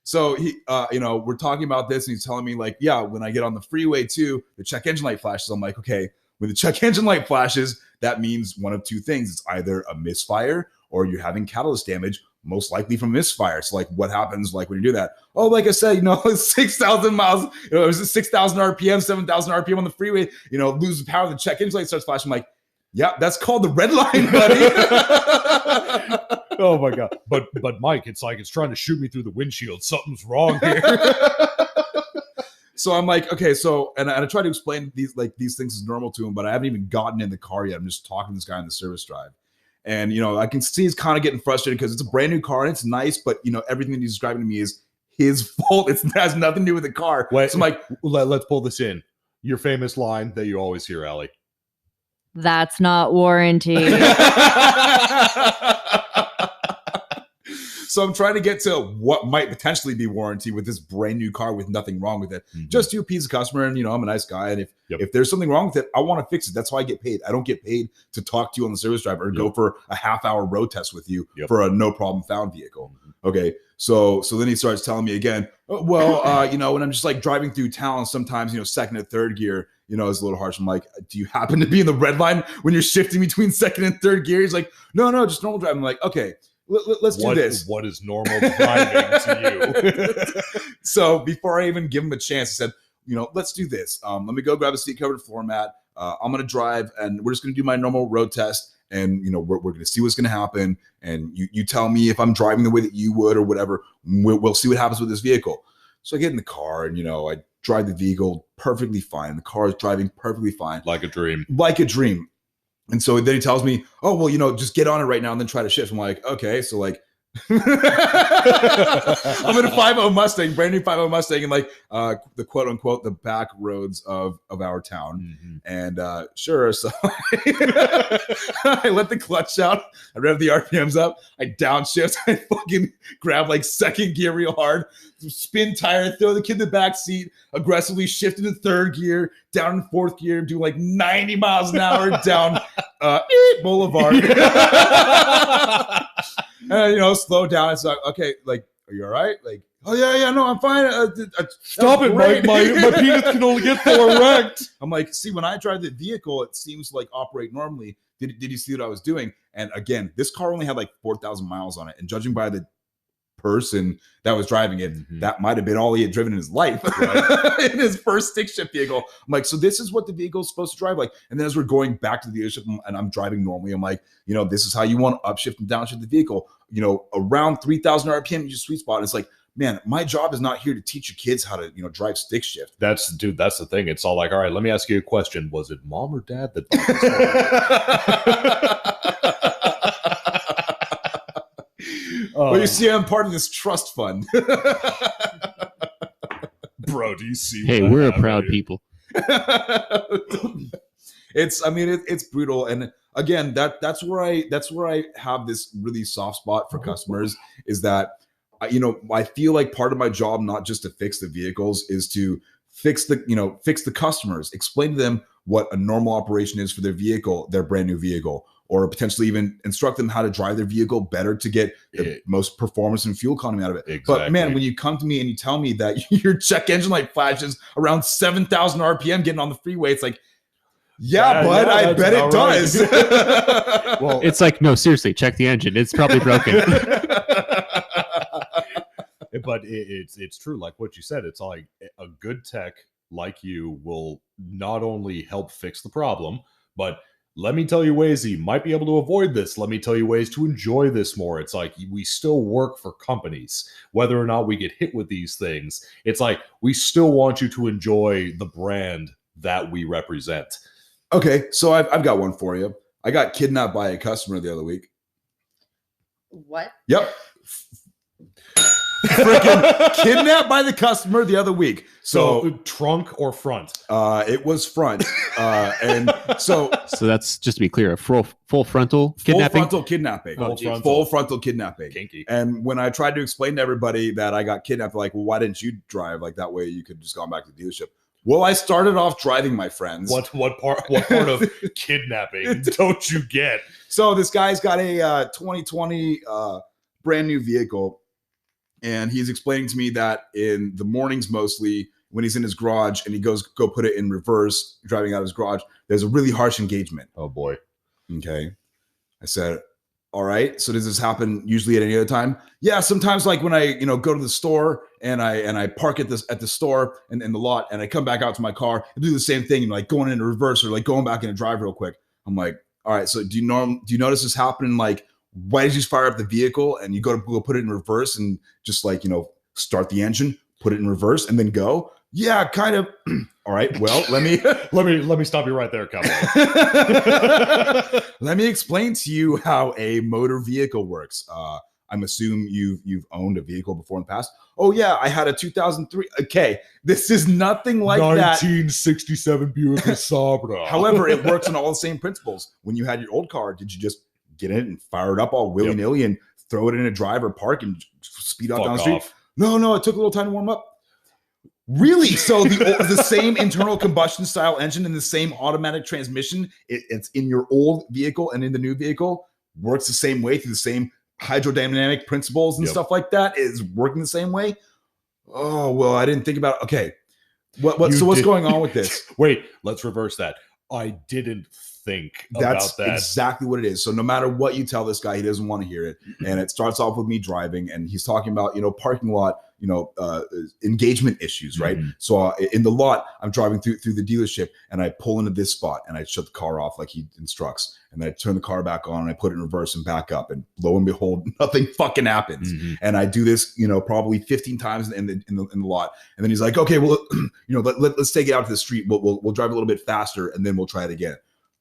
So he, we're talking about this, and he's telling me like, yeah, when I get on the freeway too, the check engine light flashes. I'm like, okay, when the check engine light flashes, that means one of two things. It's either a misfire or you're having catalyst damage, most likely from misfire. So like, what happens like when you do that? Oh, like I said, 6,000 miles, it was 6,000 RPM, 7,000 RPM on the freeway. Lose the power. The check engine light starts flashing. I'm like, yeah, that's called the red line, buddy. Oh my god! But Mike, it's like it's trying to shoot me through the windshield. Something's wrong here. So I'm like, okay, so and I try to explain these things as normal to him, but I haven't even gotten in the car yet. I'm just talking to this guy on the service drive, and I can see he's kind of getting frustrated because it's a brand new car and it's nice, but everything that he's describing to me is his fault. It has nothing to do with the car. Wait, so I'm like, let's pull this in. Your famous line that you always hear, Allie. That's not warranty. So I'm trying to get to what might potentially be warranty with this brand new car with nothing wrong with it. Mm-hmm. Just to appease the customer, and I'm a nice guy, and if there's something wrong with it, I want to fix it. That's how I get paid. I don't get paid to talk to you on the service drive or go for a half-hour road test with you for a no problem found vehicle. Okay, so then he starts telling me again, when I'm just like driving through town, sometimes second and third gear, is a little harsh. I'm like, do you happen to be in the red line when you're shifting between second and third gear? He's like, no, just normal driving. I'm like, okay. Let's do this. What is normal driving to you? So before I even give him a chance, I said, let's do this. Let me go grab a seat covered floor mat. I'm going to drive and we're just going to do my normal road test. And, we're going to see what's going to happen. And you tell me if I'm driving the way that you would or whatever. We'll see what happens with this vehicle. So I get in the car and, I drive the vehicle perfectly fine. The car is driving perfectly fine. Like a dream. And so then he tells me, oh, well, just get on it right now and then try to shift. I'm like, okay. So like, I'm in a 5.0 Mustang, brand new 5.0 Mustang, and like the quote unquote the back roads of our town. Mm-hmm. And sure, so I let the clutch out, I rev the RPMs up, I downshift, I fucking grab like second gear real hard, spin tire, throw the kid in the back seat, aggressively shift into third gear, down in fourth gear, do like 90 miles an hour down Boulevard. Slow down. It's like, okay, like, are you all right? Like, oh yeah, no, I'm fine. Stop it, Mike. My penis can only get so erect. I'm like, see, when I drive the vehicle, it seems like operate normally. Did you see what I was doing? And again, this car only had like 4,000 miles on it, and judging by the person that was driving it, that might have been all he had driven in his life, right? In his first stick shift vehicle. I'm like, so this is what the vehicle is supposed to drive like. And then as we're going back to the dealership and I'm driving normally, I'm like, this is how you want to upshift and downshift the vehicle. Around 3,000 RPM is your sweet spot. And it's like, man, my job is not here to teach your kids how to, drive stick shift. That's the thing. It's all like, all right, let me ask you a question. Was it mom or dad that Well, you see, I'm part of this trust fund. Bro, do you see? Hey, we're a proud people. It's brutal. And again, that's where I have this really soft spot for customers is that, I feel like part of my job, not just to fix the vehicles, is to fix the customers, explain to them what a normal operation is for their vehicle, their brand new vehicle, or potentially even instruct them how to drive their vehicle better to get the most performance and fuel economy out of it. Exactly. But man, when you come to me and you tell me that your check engine light flashes around 7,000 RPM getting on the freeway, it's like, Yeah, but I that's bet it about does. right. Well, It's like, no, seriously, check the engine. It's probably broken. but it's true. Like what you said, it's like a good tech like you will not only help fix the problem, but let me tell you ways that you might be able to avoid this. Let me tell you ways to enjoy this more. It's like we still work for companies, whether or not we get hit with these things. It's like we still want you to enjoy the brand that we represent. Okay, so I've got one for you. I got kidnapped by a customer the other week. What? Yep. Freaking kidnapped by the customer the other week. So trunk or front? It was front. And so that's just to be clear, a full frontal kidnapping. Full frontal kidnapping. Full frontal kidnapping. Kinky. And when I tried to explain to everybody that I got kidnapped, like, well, why didn't you drive? Like that way you could just gone back to the dealership. Well, I started off driving, my friends. What part of kidnapping don't you get? So this guy's got a 2020 brand new vehicle, and he's explaining to me that in the mornings mostly, when he's in his garage and he go put it in reverse, driving out of his garage, there's a really harsh engagement. Oh boy. Okay. I said, all right. So does this happen usually at any other time? Yeah, sometimes like when I go to the store and I park at the store and in the lot and I come back out to my car and do the same thing, like going into reverse or like going back in a drive real quick. I'm like, all right. So do you notice this happening? Like, why did you fire up the vehicle and you go put it in reverse and just like start the engine, put it in reverse, and then go? Yeah, kind of. All right. Well, let me stop you right there, cowboy. Let me explain to you how a motor vehicle works. I'm assuming you've owned a vehicle before in the past. Oh yeah, I had a 2003. Okay, this is nothing like 1967 Buick Sabra. However, it works on all the same principles. When you had your old car, did you just get in and fire it up all willy-nilly and throw it in a drive or park and speed out down the street? No, it took a little time to warm up. Really? So the same internal combustion style engine and the same automatic transmission, it's in your old vehicle and in the new vehicle, works the same way through the same hydrodynamic principles and stuff like that, is working the same way? Oh, well, I didn't think about it. Okay. What's going on with this? Wait, let's reverse that. I didn't think That's about that. Exactly what it is. So no matter what you tell this guy, he doesn't want to hear it. And it starts off with me driving, and he's talking about, parking lot, engagement issues, right? Mm-hmm. So in the lot, I'm driving through the dealership, and I pull into this spot, and I shut the car off like he instructs, and then I turn the car back on, and I put it in reverse and back up, and lo and behold, nothing fucking happens. Mm-hmm. And I do this, probably 15 times in the lot, and then he's like, okay, well, let's take it out to the street. We'll drive a little bit faster, and then we'll try it again.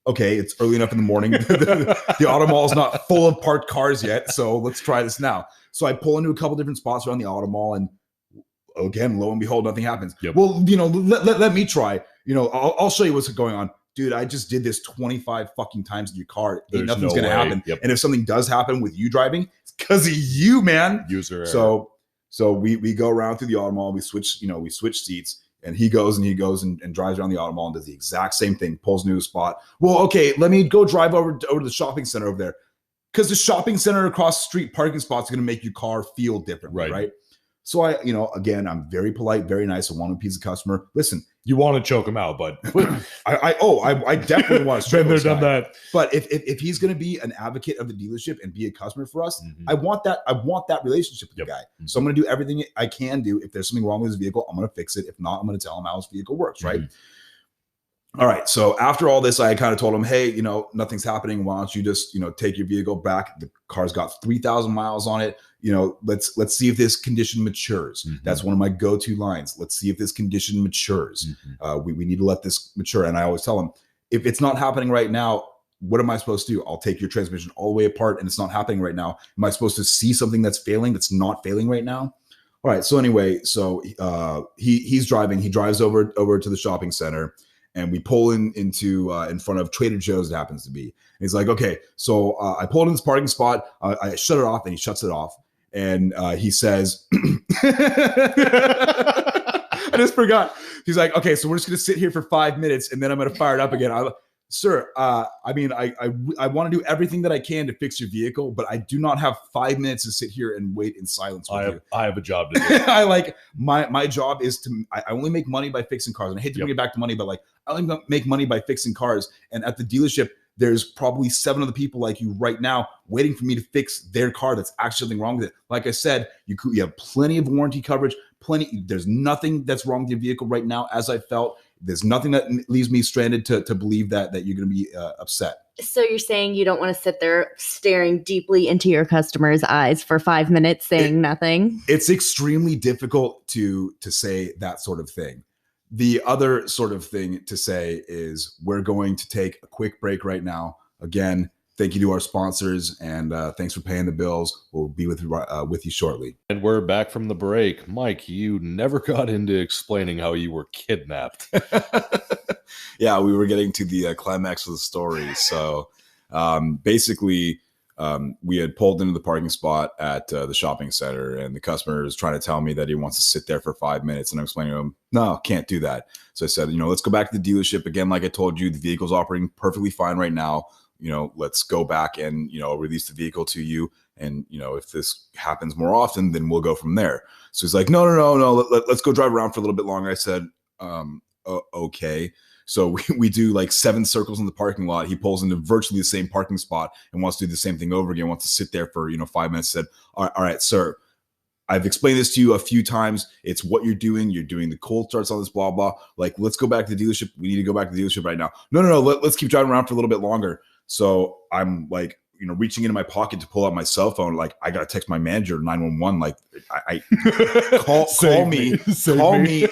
Okay, it's early enough in the morning. The auto mall is not full of parked cars yet, so let's try this now. So I pull into a couple different spots around the auto mall, and again, lo and behold, nothing happens. Yep. Well, let me try. I'll show you what's going on. Dude, I just did this 25 fucking times in your car. Nothing's going to happen. Yep. And if something does happen with you driving, it's because of you, man. User error. So we go around through the auto mall. We switch seats. And he goes and drives around the auto mall and does the exact same thing, pulls into a spot. Well, okay, let me go drive over to the shopping center over there. Because the shopping center across the street parking spots are going to make your car feel different, right? So I, again, I'm very polite, very nice. I want to appease the customer. Listen, you want to choke him out, but I definitely want to choke him done that. But if he's going to be an advocate of the dealership and be a customer for us, mm-hmm. I want that relationship with the guy. Mm-hmm. So I'm going to do everything I can do. If there's something wrong with his vehicle, I'm going to fix it. If not, I'm going to tell him how his vehicle works, right? Mm-hmm. All right. So after all this, I kind of told him, hey, nothing's happening. Why don't you just, take your vehicle back? The car's got 3,000 miles on it. Let's see if this condition matures. Mm-hmm. That's one of my go-to lines. Let's see if this condition matures. Mm-hmm. We need to let this mature. And I always tell them, if it's not happening right now, what am I supposed to do? I'll take your transmission all the way apart and it's not happening right now. Am I supposed to see something that's failing that's not failing right now? All right. So anyway, he's driving. He drives over to the shopping center. And we pull into in front of Trader Joe's, it happens to be. And he's like, okay, so I pulled in this parking spot. I shut it off, and he shuts it off. And he says, I just forgot. He's like, okay, so we're just going to sit here for 5 minutes, and then I'm going to fire it up again. Sir, I mean, I want to do everything that I can to fix your vehicle, but I do not have 5 minutes to sit here and wait in silence with you. I have a job to do. I like my job is to I only make money by fixing cars, and I hate to bring it back to money, but like I only make money by fixing cars. And at the dealership, there's probably 7 other people like you right now waiting for me to fix their car that's actually something wrong with it. Like I said, you have plenty of warranty coverage, there's nothing that's wrong with your vehicle right now. As I felt, there's nothing that leaves me stranded to believe that you're going to be upset. So you're saying you don't want to sit there staring deeply into your customer's eyes for 5 minutes saying nothing? It's extremely difficult to say that sort of thing. The other sort of thing to say is we're going to take a quick break right now. Again, thank you to our sponsors, and thanks for paying the bills. We'll be with you shortly. And we're back from the break. Mike, you never got into explaining how you were kidnapped. Yeah, we were getting to the climax of the story. So basically, we had pulled into the parking spot at the shopping center, and the customer is trying to tell me that he wants to sit there for 5 minutes. And I'm explaining to him, no, can't do that. So I said, let's go back to the dealership again. Like I told you, the vehicle's operating perfectly fine right now. Let's go back and, release the vehicle to you. And, if this happens more often, then we'll go from there. So he's like, no. Let's go drive around for a little bit longer. I said, okay. So we do like 7 circles in the parking lot. He pulls into virtually the same parking spot and wants to do the same thing over again, wants to sit there for, 5 minutes. I said, all right, sir, I've explained this to you a few times. It's what you're doing. You're doing the cold starts on this, blah, blah. Like, let's go back to the dealership. We need to go back to the dealership right now. No. Let's keep driving around for a little bit longer. So I'm like, reaching into my pocket to pull out my cell phone. Like, I got to text my manager, 911. Like, I call me.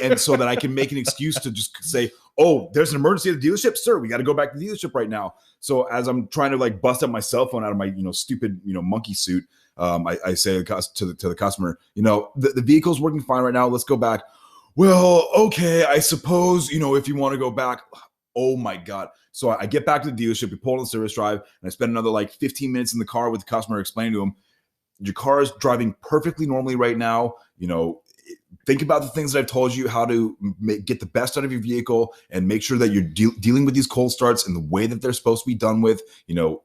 And so that I can make an excuse to just say, oh, there's an emergency at the dealership, sir. We got to go back to the dealership right now. So as I'm trying to like bust out my cell phone out of my, stupid, monkey suit, I say to the customer, the vehicle's working fine right now. Let's go back. Well, okay, I suppose, if you want to go back. Oh my God. So I get back to the dealership, we pull on the service drive, and I spend another like 15 minutes in the car with the customer explaining to him, your car is driving perfectly normally right now. Think about the things that I've told you, how to get the best out of your vehicle and make sure that you're dealing with these cold starts in the way that they're supposed to be done with.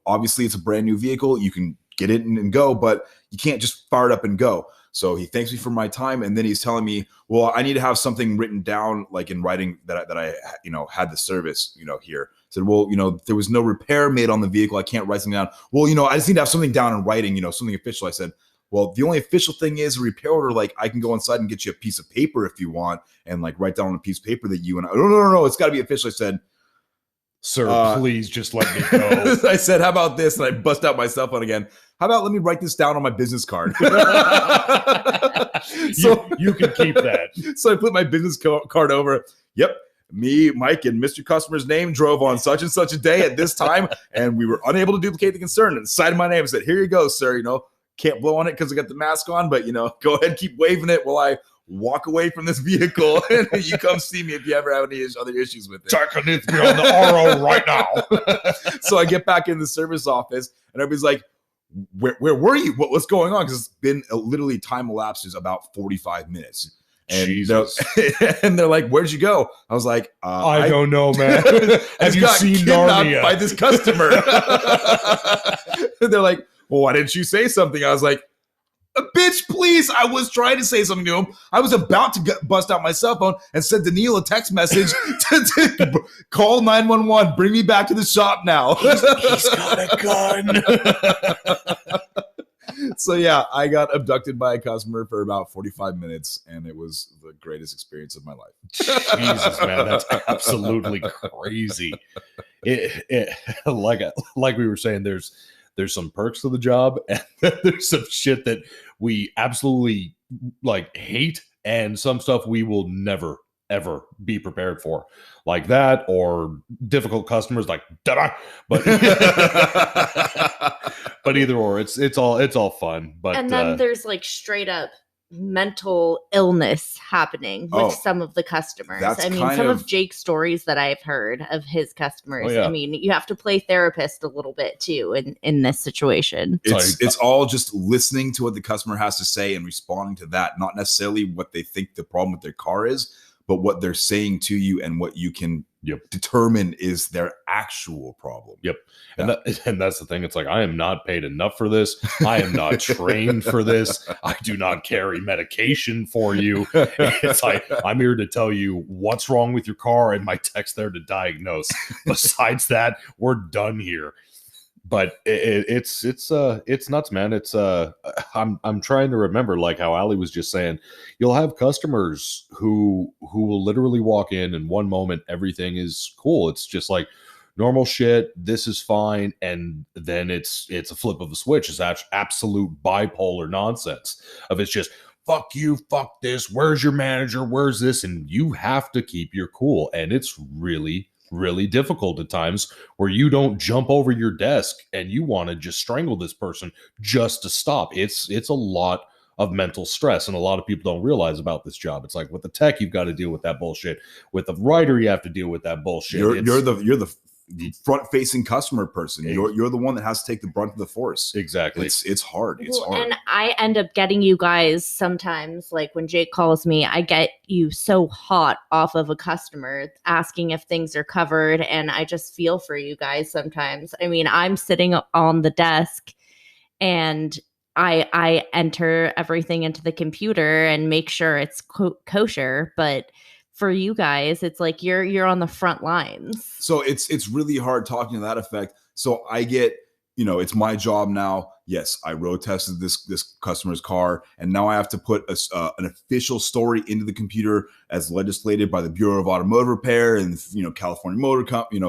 Obviously it's a brand new vehicle. You can get it and go, but you can't just fire it up and go. So he thanks me for my time, and then he's telling me, well, I need to have something written down, like in writing, that I had the service, here. I said, well, there was no repair made on the vehicle. I can't write something down. Well, I just need to have something down in writing, something official. I said, well, the only official thing is a repair order. Like, I can go inside and get you a piece of paper if you want, and like write down on a piece of paper that you and I. No. It's got to be official. I said, sir, please just let me go. I said, how about this? And I bust out my cell phone again. How about let me write this down on my business card? So you can keep that. So I put my business card over. Yep. Me, Mike, and Mr. Customer's name drove on such and such a day at this time, and we were unable to duplicate the concern. And signed my name and said, here you go, sir. Can't blow on it because I got the mask on, but go ahead, keep waving it while I walk away from this vehicle, and you come see me if you ever have any other issues with it. Tucker needs to be on the RO right now. So I get back in the service office, and everybody's like, where were you? What's going on? Because it's been literally time elapses about 45 minutes. And and they're like, where'd you go? I was like, I don't know, man. Have you seen Narnia? By this customer. They're like, well, why didn't you say something? I was like, bitch, please. I was trying to say something to him. I was about to bust out my cell phone and send Daniil a text message to call 911. Bring me back to the shop now. He's got a gun. So yeah, I got abducted by a customer for about 45 minutes, and it was the greatest experience of my life. Jesus, man, that's absolutely crazy. Like we were saying, there's some perks to the job, and there's some shit that we absolutely hate, and some stuff we will never ever be prepared for, like that, or difficult customers like da-da. But but either or, it's all fun. But and then there's straight up mental illness happening with some of the customers. I mean, some of Jake's stories that I've heard of his customers. I mean, you have to play therapist a little bit too in this situation. It's all just listening to what the customer has to say and responding to that, not necessarily what they think the problem with their car is, but what they're saying to you and what you can determine is their actual problem. Yep. And that's the thing. It's like, I am not paid enough for this. I am not trained for this. I do not carry medication for you. It's like, I'm here to tell you what's wrong with your car, and my tech's there to diagnose. Besides that, we're done here. But it's nuts, man. It's I'm trying to remember, like how Ali was just saying, you'll have customers who will literally walk in, and one moment everything is cool. It's just like normal shit. This is fine, and then it's a flip of a switch. It's absolute bipolar nonsense of it's just fuck you, fuck this. Where's your manager? Where's this? And you have to keep your cool, and it's really difficult at times where you don't jump over your desk and you want to just strangle this person just to stop. It's a lot of mental stress, and a lot of people don't realize about this job. It's like with the tech, you've got to deal with that bullshit. With the writer, you have to deal with that bullshit. You're the front-facing customer person. You're the one that has to take the brunt of the force. Exactly. It's hard. It's hard. And I end up getting you guys sometimes, like when Jake calls me, I get you so hot off of a customer asking if things are covered, and I just feel for you guys sometimes. I mean, I'm sitting on the desk and I enter everything into the computer and make sure it's kosher, but for you guys, it's like you're on the front lines. So it's really hard talking to that effect. So I get, it's my job now. Yes, I road tested this customer's car, and now I have to put an official story into the computer as legislated by the Bureau of Automotive Repair and California Motor Company,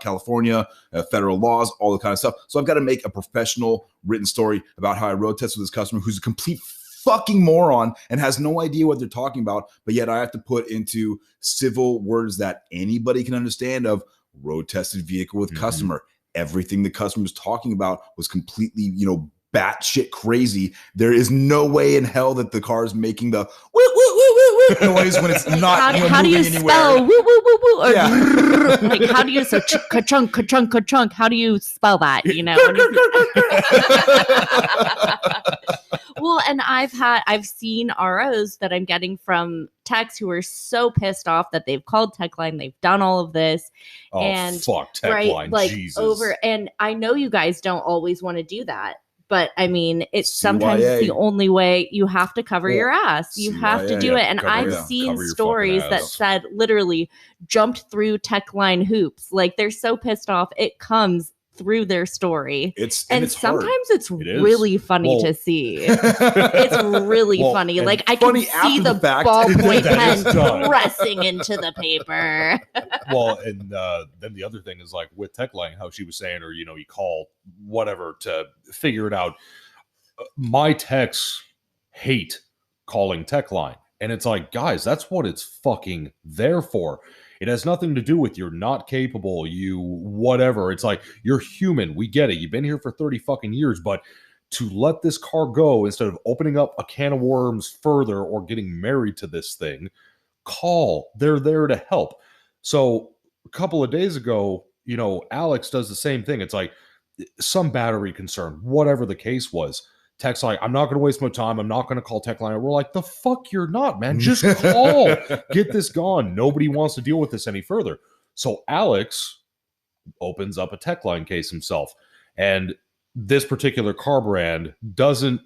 California federal laws, all the kind of stuff. So I've got to make a professional written story about how I road tested this customer who's a complete fucking moron and has no idea what they're talking about, but yet I have to put into civil words that anybody can understand of road tested vehicle with customer. Everything the customer was talking about was completely, batshit crazy. There is no way in hell that the car is making the woo woo woo woo woo noise when it's not how do you anywhere. Spell woo woo woo woo? Or Yeah. like how do you so ka-chunk ka-chunk ka-chunk? How do you spell that? Well, and I've seen ROs that I'm getting from techs who are so pissed off that they've called Techline, they've done all of this, Oh, and fuck Techline, like Jesus. and I know you guys don't always want to do that, but I mean, it's sometimes CYA. the only way. You have to cover your ass. You have to do it. And I've seen Cover your stories fucking that ass. said literally jumped through Techline hoops. Like they're so pissed off, it comes through their story. It's sometimes hard. it's It is. really funny Well- to see. It's really Well, funny. and Like I funny can see after the the fact ballpoint that pen it's done. pressing into the paper. Well, and then the other thing is like with Techline, how she was saying, or you call whatever to figure it out. My techs hate calling Techline, and it's like, guys, that's what it's fucking there for. It has nothing to do with you're not capable, you whatever. It's like, you're human. We get it. You've been here for 30 fucking years, but to let this car go instead of opening up a can of worms further or getting married to this thing, call. They're there to help. So a couple of days ago, Alex does the same thing. It's like some battery concern, whatever the case was. Tech's like, I'm not going to waste my time. I'm not going to call Techline. We're like, the fuck you're not, man. Just call. Get this gone. Nobody wants to deal with this any further. So Alex opens up a Techline case himself. And this particular car brand doesn't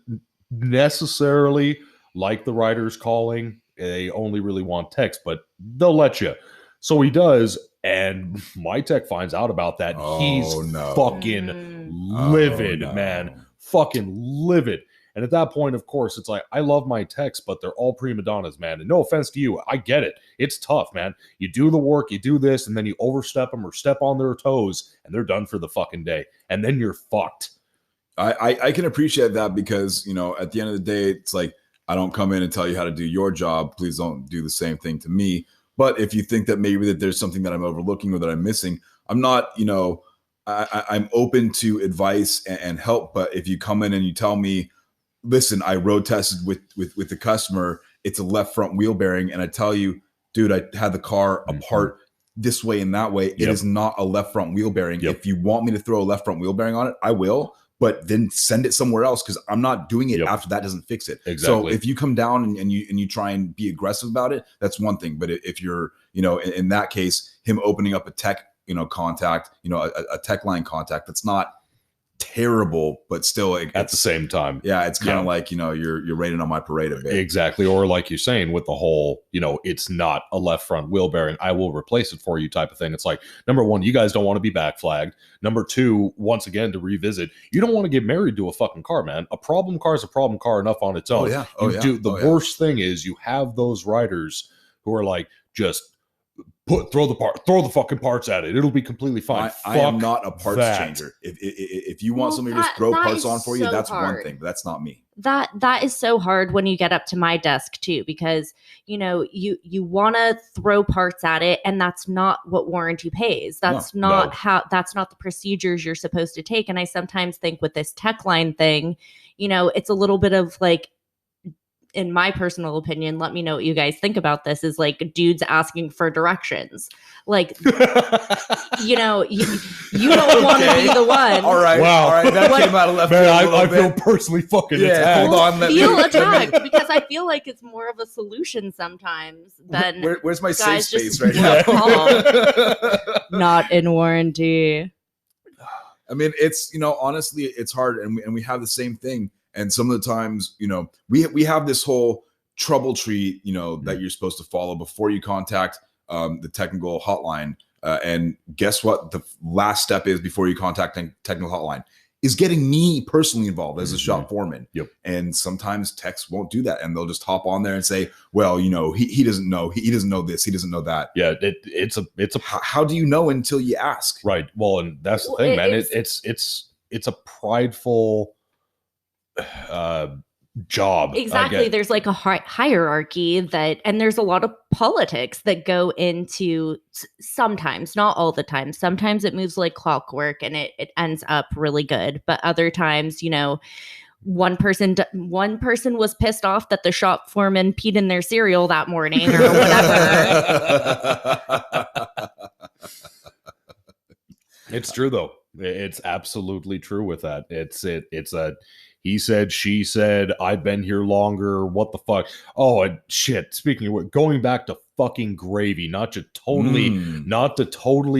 necessarily like the writers calling. They only really want text, but they'll let you. So he does. And my tech finds out about that. Oh, He's no. fucking livid, Oh, no. man. Fucking livid. And at that point, of course, it's like, I love my techs, but they're all prima donnas, man. And no offense to you, I get it. It's tough, man. You do the work, you do this, and then you overstep them or step on their toes, and they're done for the fucking day. And then you're fucked. I can appreciate that because, at the end of the day, it's like, I don't come in and tell you how to do your job. Please don't do the same thing to me. But if you think that maybe that there's something that I'm overlooking or that I'm missing, I'm not, I'm open to advice and help. But if you come in and you tell me, listen, I road tested with the customer, it's a left front wheel bearing, and I tell you, dude, I had the car apart this way and that way. It is not a left front wheel bearing. Yep. If you want me to throw a left front wheel bearing on it, I will. but then send it somewhere else because I'm not doing it Yep. after that doesn't fix it. Exactly. So if you come down and you try and be aggressive about it, that's one thing. But if you're, in that case, him opening up a tech, contact, a tech line contact, that's not terrible, but still at the same time. Yeah, it's kind of like, you're raining on my parade a bit. Exactly. Or like you're saying with the whole, it's not a left front wheel bearing, I will replace it for you type of thing. It's like, number one, you guys don't want to be back flagged. Number two, once again, to revisit, you don't want to get married to a fucking car, man. A problem car is a problem car enough on its own. The worst thing is you have those riders who are like, just throw the fucking parts at it. It'll be completely fine. I am not a parts changer. If you want somebody to just throw parts on for you, that's one thing, but that's not me. That is so hard when you get up to my desk too, because you want to throw parts at it, and that's not what warranty pays. That's not the procedures you're supposed to take. And I sometimes think with this tech line thing, it's a little bit of like, in my personal opinion, let me know what you guys think about this, is like dudes asking for directions. Like, you don't want to be the one. All right. Wow. All right. That came out of left field. Man, I feel personally fucking attacked. Hold on. Feel attacked because I feel like it's more of a solution sometimes than where's my safe space right now? Not in warranty. I mean, it's, honestly, it's hard. And we have the same thing. And some of the times, we have this whole trouble tree, that you're supposed to follow before you contact the technical hotline. And guess what? The last step is before you contact technical hotline is getting me personally involved as a shop foreman. Yep. And sometimes techs won't do that, and they'll just hop on there and say, "Well, he doesn't know. He doesn't know this. He doesn't know that." Yeah, it's a. How do you know until you ask? Right. Well, and that's the thing, man. It's a prideful job. Exactly. There's like a hierarchy and there's a lot of politics that go into sometimes, not all the time. Sometimes it moves like clockwork and it ends up really good. But other times, one person was pissed off that the shop foreman peed in their cereal that morning or whatever. It's true though. It's absolutely true with that. It's a he said, she said, I've been here longer. What the fuck? Oh, and shit. Speaking of what, going back to fucking gravy, not to totally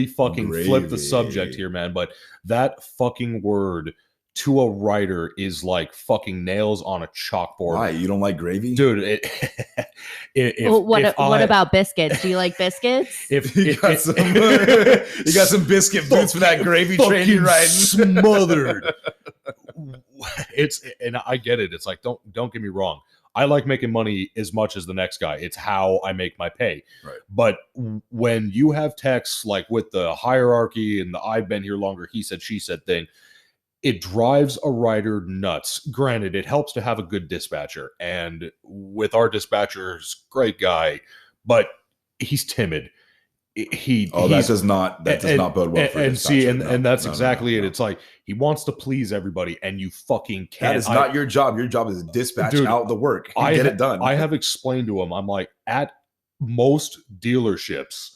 fucking flip the subject here, man. But that fucking word to a writer is like fucking nails on a chalkboard. Why? You don't like gravy? Dude, what about biscuits? Do you like biscuits? You got some biscuit boots for that gravy train you're riding. Smothered. And I get it. It's like, don't get me wrong. I like making money as much as the next guy. It's how I make my pay. Right. But when you have texts like with the hierarchy and the I've been here longer, he said, she said thing, it drives a writer nuts. Granted, it helps to have a good dispatcher. And with our dispatchers, great guy, but he's timid. That does not bode well for and see, and that's exactly it. It's like he wants to please everybody, and you fucking can't. That is not your job. Your job is to dispatch out the work and get it done. I have explained to him, I'm like, at most dealerships,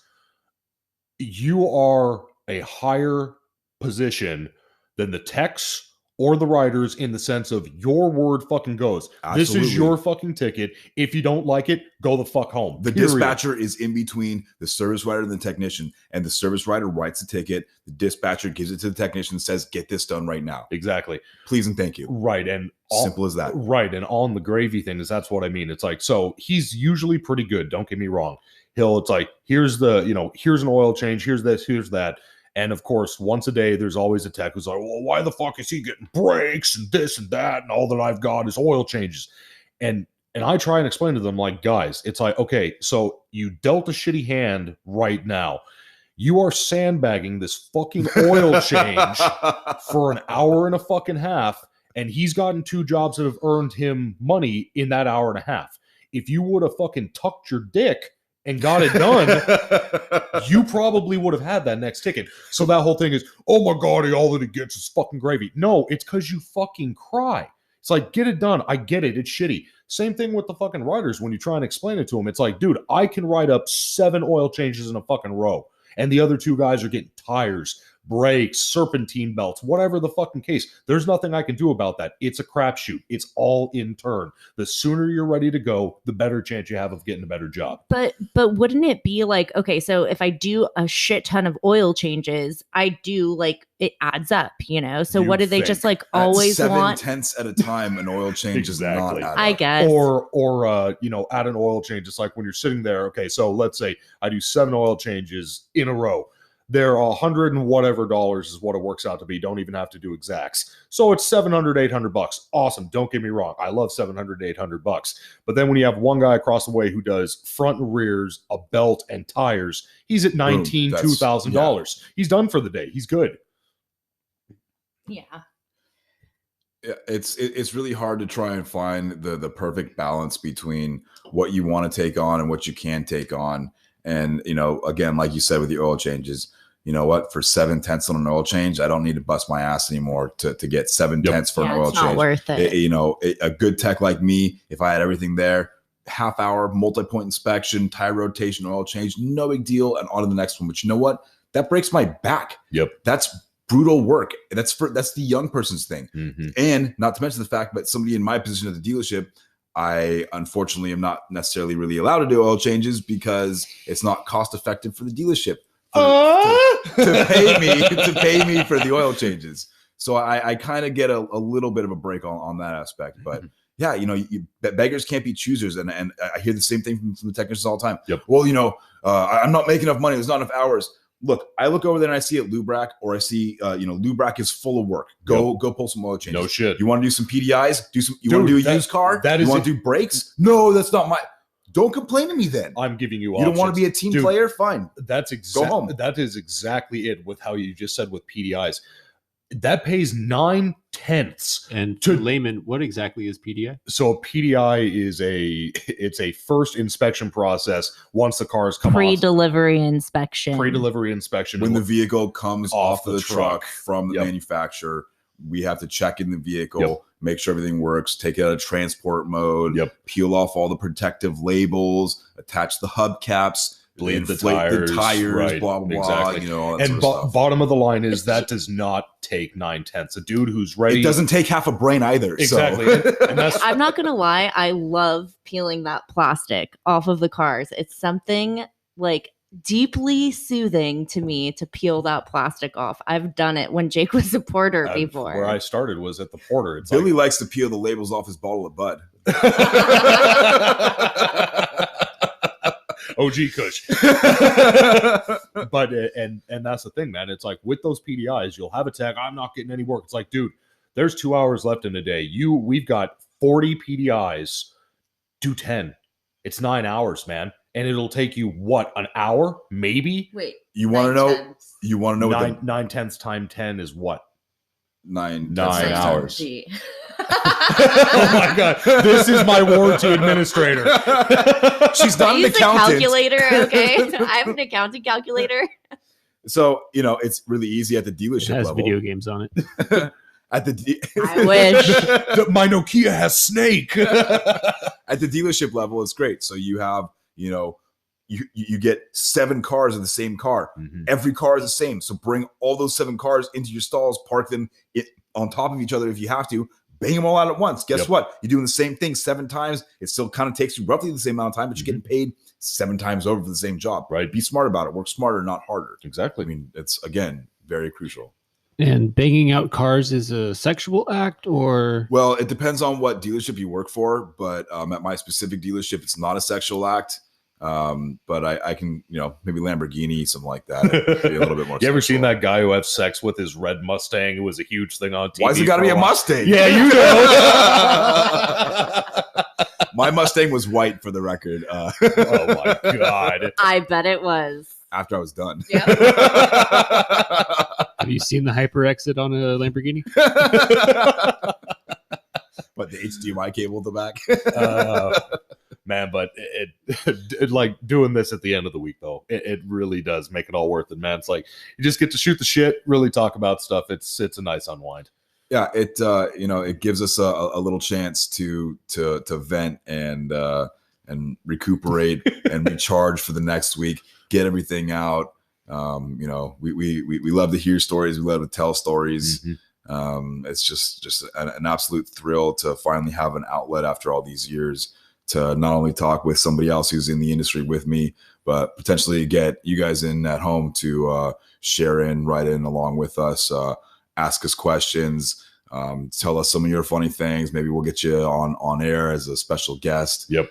you are a higher position than the techs or the riders in the sense of your word fucking goes. Absolutely. This is your fucking ticket. If you don't like it, go the fuck home. The dispatcher is in between the service writer and the technician, and the service writer writes the ticket. The dispatcher gives it to the technician and says, get this done right now. Exactly. Please and thank you. Right. And simple as that. Right. And on the gravy thing is that's what I mean. It's like, so he's usually pretty good. Don't get me wrong. It's like, here's an oil change. Here's this, here's that. And of course, once a day, there's always a tech who's like, well, why the fuck is he getting brakes and this and that? And all that I've got is oil changes. And I try and explain to them, like, guys, it's like, okay, so you dealt a shitty hand right now. You are sandbagging this fucking oil change for an hour and a fucking half. And he's gotten 2 jobs that have earned him money in that hour and a half. If you would have fucking tucked your dick and got it done, you probably would have had that next ticket. So that whole thing is, oh my God, all that he gets is fucking gravy. No, it's because you fucking cry. It's like, get it done. I get it. It's shitty. Same thing with the fucking riders when you try and explain it to them. It's like, dude, I can write up 7 oil changes in a fucking row. And the other 2 guys are getting tires, brakes, serpentine belts, whatever the fucking case. There's nothing I can do about that. It's a crapshoot. It's all in turn. The sooner you're ready to go, the better chance you have of getting a better job. But wouldn't it be like, okay, so if I do a shit ton of oil changes, I do like it adds up, you know? So You what do they think just like at always want? 7/10 at a time, an oil change is Exactly. not. I guess. Or you know, add an oil change. It's like when you're sitting there, okay, so let's say I do 7 oil changes in a row. They're $100 and whatever dollars is what it works out to be. Don't even have to do exacts. So it's $700, $800. Awesome. Don't get me wrong. I love $700, $800. But then when you have one guy across the way who does front and rears, a belt, and tires, he's at $19,000, $2,000. He's done for the day. He's good. Yeah. Yeah, it's really hard to try and find the perfect balance between what you want to take on and what you can take on. And, you know, again, like you said with the oil changes, you know what, for 7/10 on an oil change, I don't need to bust my ass anymore to get 7/10 for an oil it's not change. worth it. You know, a good tech like me, if I had everything there, half hour, multi-point inspection, tire rotation, oil change, no big deal, and on to the next one. But you know what? That breaks my back. Yep. That's brutal work. That's the young person's thing. Mm-hmm. And not to mention the fact that somebody in my position at the dealership, I unfortunately am not necessarily really allowed to do oil changes because it's not cost effective for the dealership to pay me for the oil changes. So I kind of get a little bit of a break on that aspect. But yeah, you know, beggars can't be choosers. And I hear the same thing from the technicians all the time. Yep. Well, you know, I'm not making enough money. There's not enough hours. Look, I look over there and I see a Lubrac, or I see, Lubrac is full of work. Go pull some oil changes. No shit. You want to do some PDIs? You want Dude, to do a used car? You want to do brakes? No, that's not my. Don't complain to me then. I'm giving you You options. don't want to be a team player? Fine. That's Go home. That is exactly it with how you just said with PDIs. That pays 9/10. And To- to layman, what exactly is PDI? So a PDI is it's a first inspection process once the cars come off. Pre-delivery inspection. Pre-delivery inspection. When the vehicle comes off the truck from the Yep. manufacturer, we have to check in the vehicle, Yep. make sure everything works, take it out of transport mode, Yep. peel off all the protective labels, attach the hubcaps, Bleed the inflate tires, right, blah, blah, blah, exactly. you know, all that and sort of stuff. bottom of the line is that does not take 9/10. A dude who's ready. It doesn't take half a brain either. Exactly. So. And that's I'm not gonna lie, I love peeling that plastic off of the cars. It's something like deeply soothing to me to peel that plastic off. I've done it when Jake was a porter before. where I started was at the Porter. It's Billy likes to peel the labels off his bottle of Bud. OG Kush. But and that's the thing, man. It's like with those PDIs, you'll have a tag. I'm not getting any work. It's like, dude, there's 2 hours left in a day. We've got 40 PDIs. Do 10. It's 9 hours, man. And it'll take you what, an hour, maybe? Wait. You want to know? 9/10. You want to know what 9/10 times 10 is what? 9 9 hours. Gee. Oh my god, this is my warranty administrator. She's I not an use a accountant. calculator, okay? I have an accounting calculator. So, you know, it's really easy at the It dealership has level. video games on it. At the I wish. My Nokia has Snake. At the dealership level, it's great. So you have, you know, you get 7 cars in the same car. Mhm. Every car is the same. So bring all those 7 cars into your stalls, park them on top of each other if you have to. Bang them all out at once. Guess Yep. what? You're doing the same thing 7 times. It still kind of takes you roughly the same amount of time, but you're getting paid 7 times over for the same job. Right. Be smart about it. Work smarter, not harder. Exactly. I mean, it's, again, very crucial. And banging out cars is a sexual act, or Well, it depends on what dealership you work for, but at my specific dealership, it's not a sexual act. But I can, you know, maybe Lamborghini, something like that. It'd be a little bit more. You ever seen sexual. that guy who had sex with his red Mustang? It was a huge thing on TV. Why's it got to for be a while. Mustang? Yeah, you know. My Mustang was white, for the record. Oh my god. I bet it was. After I was done. Yep. have you seen the hyper exit on a Lamborghini? But the HDMI cable at the back. Man, but it like doing this at the end of the week though, it really does make it all worth it, man. It's like you just get to shoot the shit, really talk about stuff. It's a nice unwind. Yeah, it you know, it gives us a little chance to vent and recuperate and recharge for the next week, get everything out, You know, we love to hear stories. We love to tell stories. It's just an absolute thrill to finally have an outlet after all these years to not only talk with somebody else who's in the industry with me, but potentially get you guys in at home to share in, write in along with us, ask us questions, tell us some of your funny things. Maybe we'll get you on air as a special guest. Yep.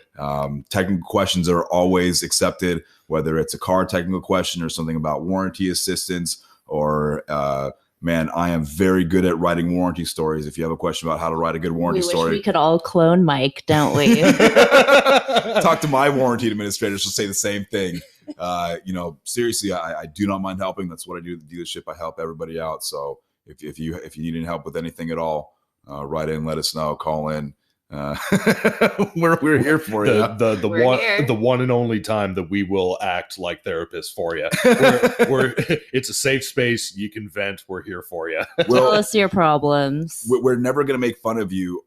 Technical questions are always accepted, whether it's a car technical question or something about warranty assistance or man, I am very good at writing warranty stories. If you have a question about how to write a good warranty story, we could all clone Mike, don't we? talk to my warranty administrator. She'll say the same thing. You know, seriously, I do not mind helping. That's what I do at the dealership. I help everybody out. So if you need any help with anything at all, write in, let us know, call in. We're here for you. The one and only time that we will act like therapists for you. It's a safe space. You can vent. We're here for you. Tell us your problems. We're never going to make fun of you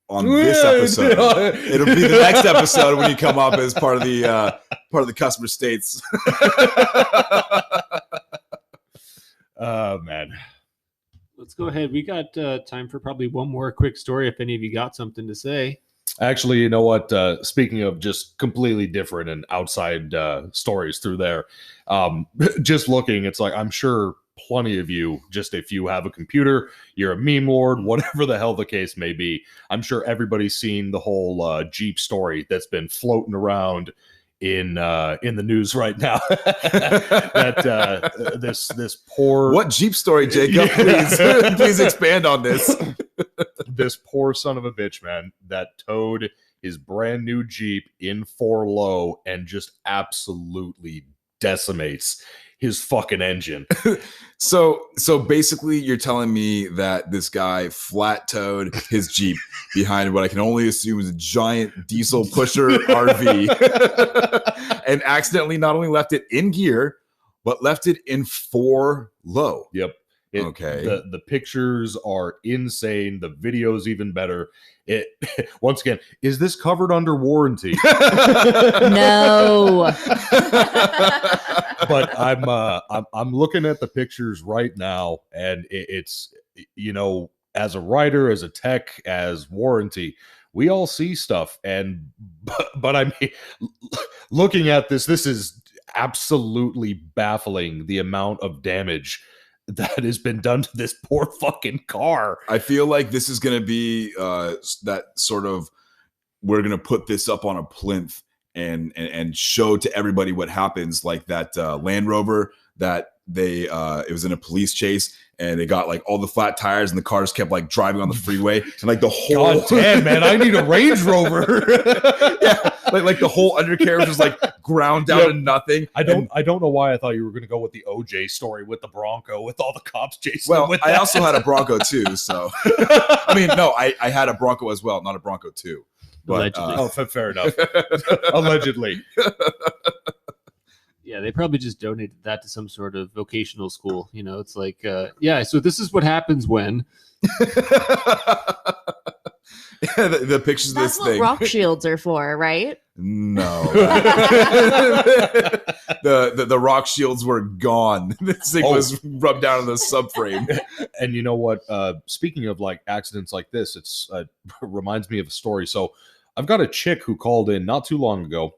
on this episode. It'll be the next episode when you come up as part of the customer states. Oh man. Let's go ahead. We got time for probably one more quick story if any of you got something to say. Actually, you know what? Speaking of just completely different and outside stories through there, just looking, it's like I'm sure plenty of you, just if you have a computer, you're a meme lord, whatever the hell the case may be, I'm sure everybody's seen the whole Jeep story that's been floating around in the news right now. That this poor what Jeep story, Jacob? Please expand on this. This poor son of a bitch, man, that towed his brand new Jeep in 4-low and just absolutely decimates his fucking engine. So basically you're telling me that this guy flat towed his Jeep behind what I can only assume is a giant diesel pusher RV and accidentally not only left it in gear, but left it in 4-low. Yep. Okay. The pictures are insane. The video's even better. It once again, is this covered under warranty? No. But I'm looking at the pictures right now, and it's, you know, as a writer, as a tech, as warranty, we all see stuff, and but I mean, looking at this is absolutely baffling, the amount of damage that has been done to this poor fucking car. I feel like this is going to be that sort of, we're going to put this up on a plinth and show to everybody what happens, like that Land Rover that it was in a police chase and they got like all the flat tires and the cars kept like driving on the freeway and like the whole God damn, man, I need a Range Rover. Yeah, like the whole undercarriage was like ground down to nothing. I don't know why I thought you were going to go with the OJ story with the Bronco with all the cops chasing. Well, with I also had a Bronco too, so I mean, no, I had a Bronco as well, not a Bronco 2. But, fair enough. Allegedly. Yeah, they probably just donated that to some sort of vocational school. You know, it's like, yeah, so this is what happens when. the pictures of That's this what thing. rock shields are for, right? No. the rock shields were gone. This thing was rubbed down in the subframe. And you know what? Speaking of like accidents like this, it's reminds me of a story. So I've got a chick who called in not too long ago.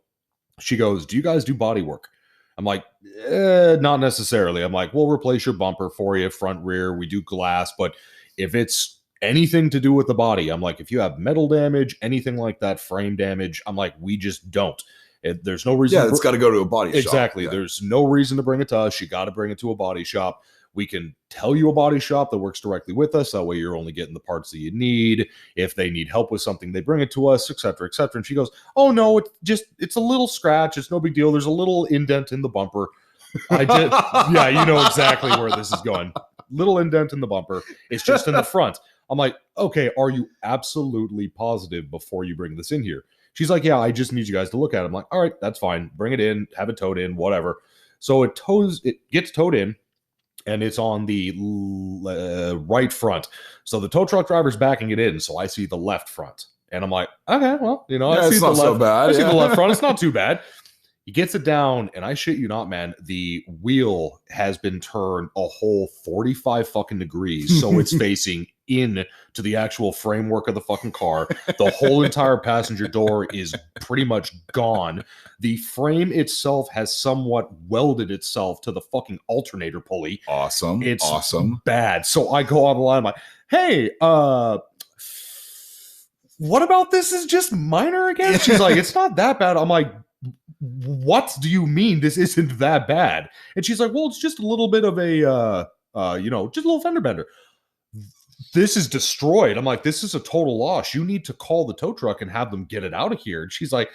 She goes, "Do you guys do body work?" I'm like, not necessarily. I'm like, we'll replace your bumper for you, front, rear. We do glass, but if it's anything to do with the body, I'm like, if you have metal damage, anything like that, frame damage, I'm like, we just don't. There's no reason. Yeah, it's got to go to a body shop. Exactly. Yeah. There's no reason to bring it to us. You got to bring it to a body shop. We can tell you a body shop that works directly with us. That way you're only getting the parts that you need. If they need help with something, they bring it to us, et cetera, et cetera. And she goes, "Oh no, it's a little scratch. It's no big deal. There's a little indent in the bumper." Yeah, you know exactly where this is going. Little indent in the bumper. It's just in the front. I'm like, okay, are you absolutely positive before you bring this in here? She's like, yeah, I just need you guys to look at it. I'm like, all right, that's fine. Bring it in, have it towed in, whatever. So it gets towed in. And it's on the right front. So the tow truck driver's backing it in. So I see the left front. And I'm like, okay, well, you know, I see the left. So bad. I see the left front. It's not too bad. He gets it down, and I shit you not, man, the wheel has been turned a whole 45 fucking degrees, so it's facing in to the actual framework of the fucking car. The whole entire passenger door is pretty much gone. The frame itself has somewhat welded itself to the fucking alternator pulley. Awesome. It's awesome. bad. So I go on the line, I'm like, hey, what about this is just minor again? She's like, it's not that bad. I'm like, what do you mean this isn't that bad? And she's like, well, it's just a little bit of a, just a little fender bender. This is destroyed. I'm like, this is a total loss. You need to call the tow truck and have them get it out of here. And she's like,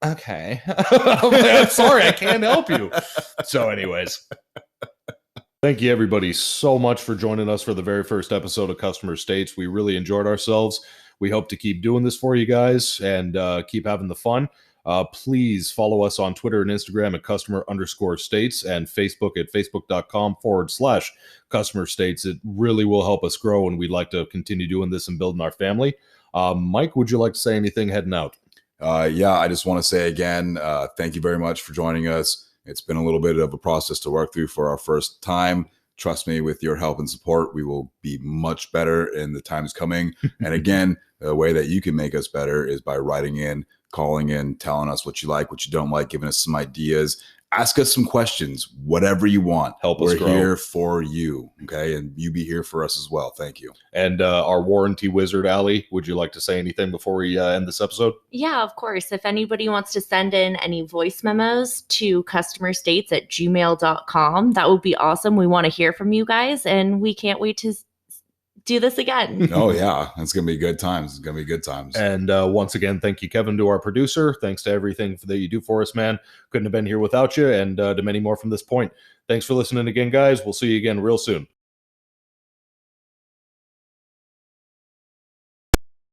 okay. I'm like, I'm sorry, I can't help you. So anyways, thank you everybody so much for joining us for the very first episode of Customer States. We really enjoyed ourselves. We hope to keep doing this for you guys and keep having the fun. Please follow us on Twitter and Instagram at customer_states and Facebook at facebook.com/customer states. It really will help us grow, and we'd like to continue doing this and building our family. Mike, would you like to say anything heading out? Yeah, I just want to say again, thank you very much for joining us. It's been a little bit of a process to work through for our first time. Trust me, with your help and support, we will be much better in the times coming. And again, the way that you can make us better is by writing in, calling in, telling us what you like, what you don't like, giving us some ideas. Ask us some questions, whatever you want. Help us We're grow. here for you, okay? And you be here for us as well. Thank you. And our warranty wizard, Allie, would you like to say anything before we end this episode? Yeah, of course. If anybody wants to send in any voice memos to customerstates@gmail.com, that would be awesome. We want to hear from you guys, and we can't wait to do this again. Oh, yeah. It's going to be good times. It's going to be good times. And once again, thank you, Kevin, to our producer. Thanks to everything that you do for us, man. Couldn't have been here without you, and to many more from this point. Thanks for listening again, guys. We'll see you again real soon.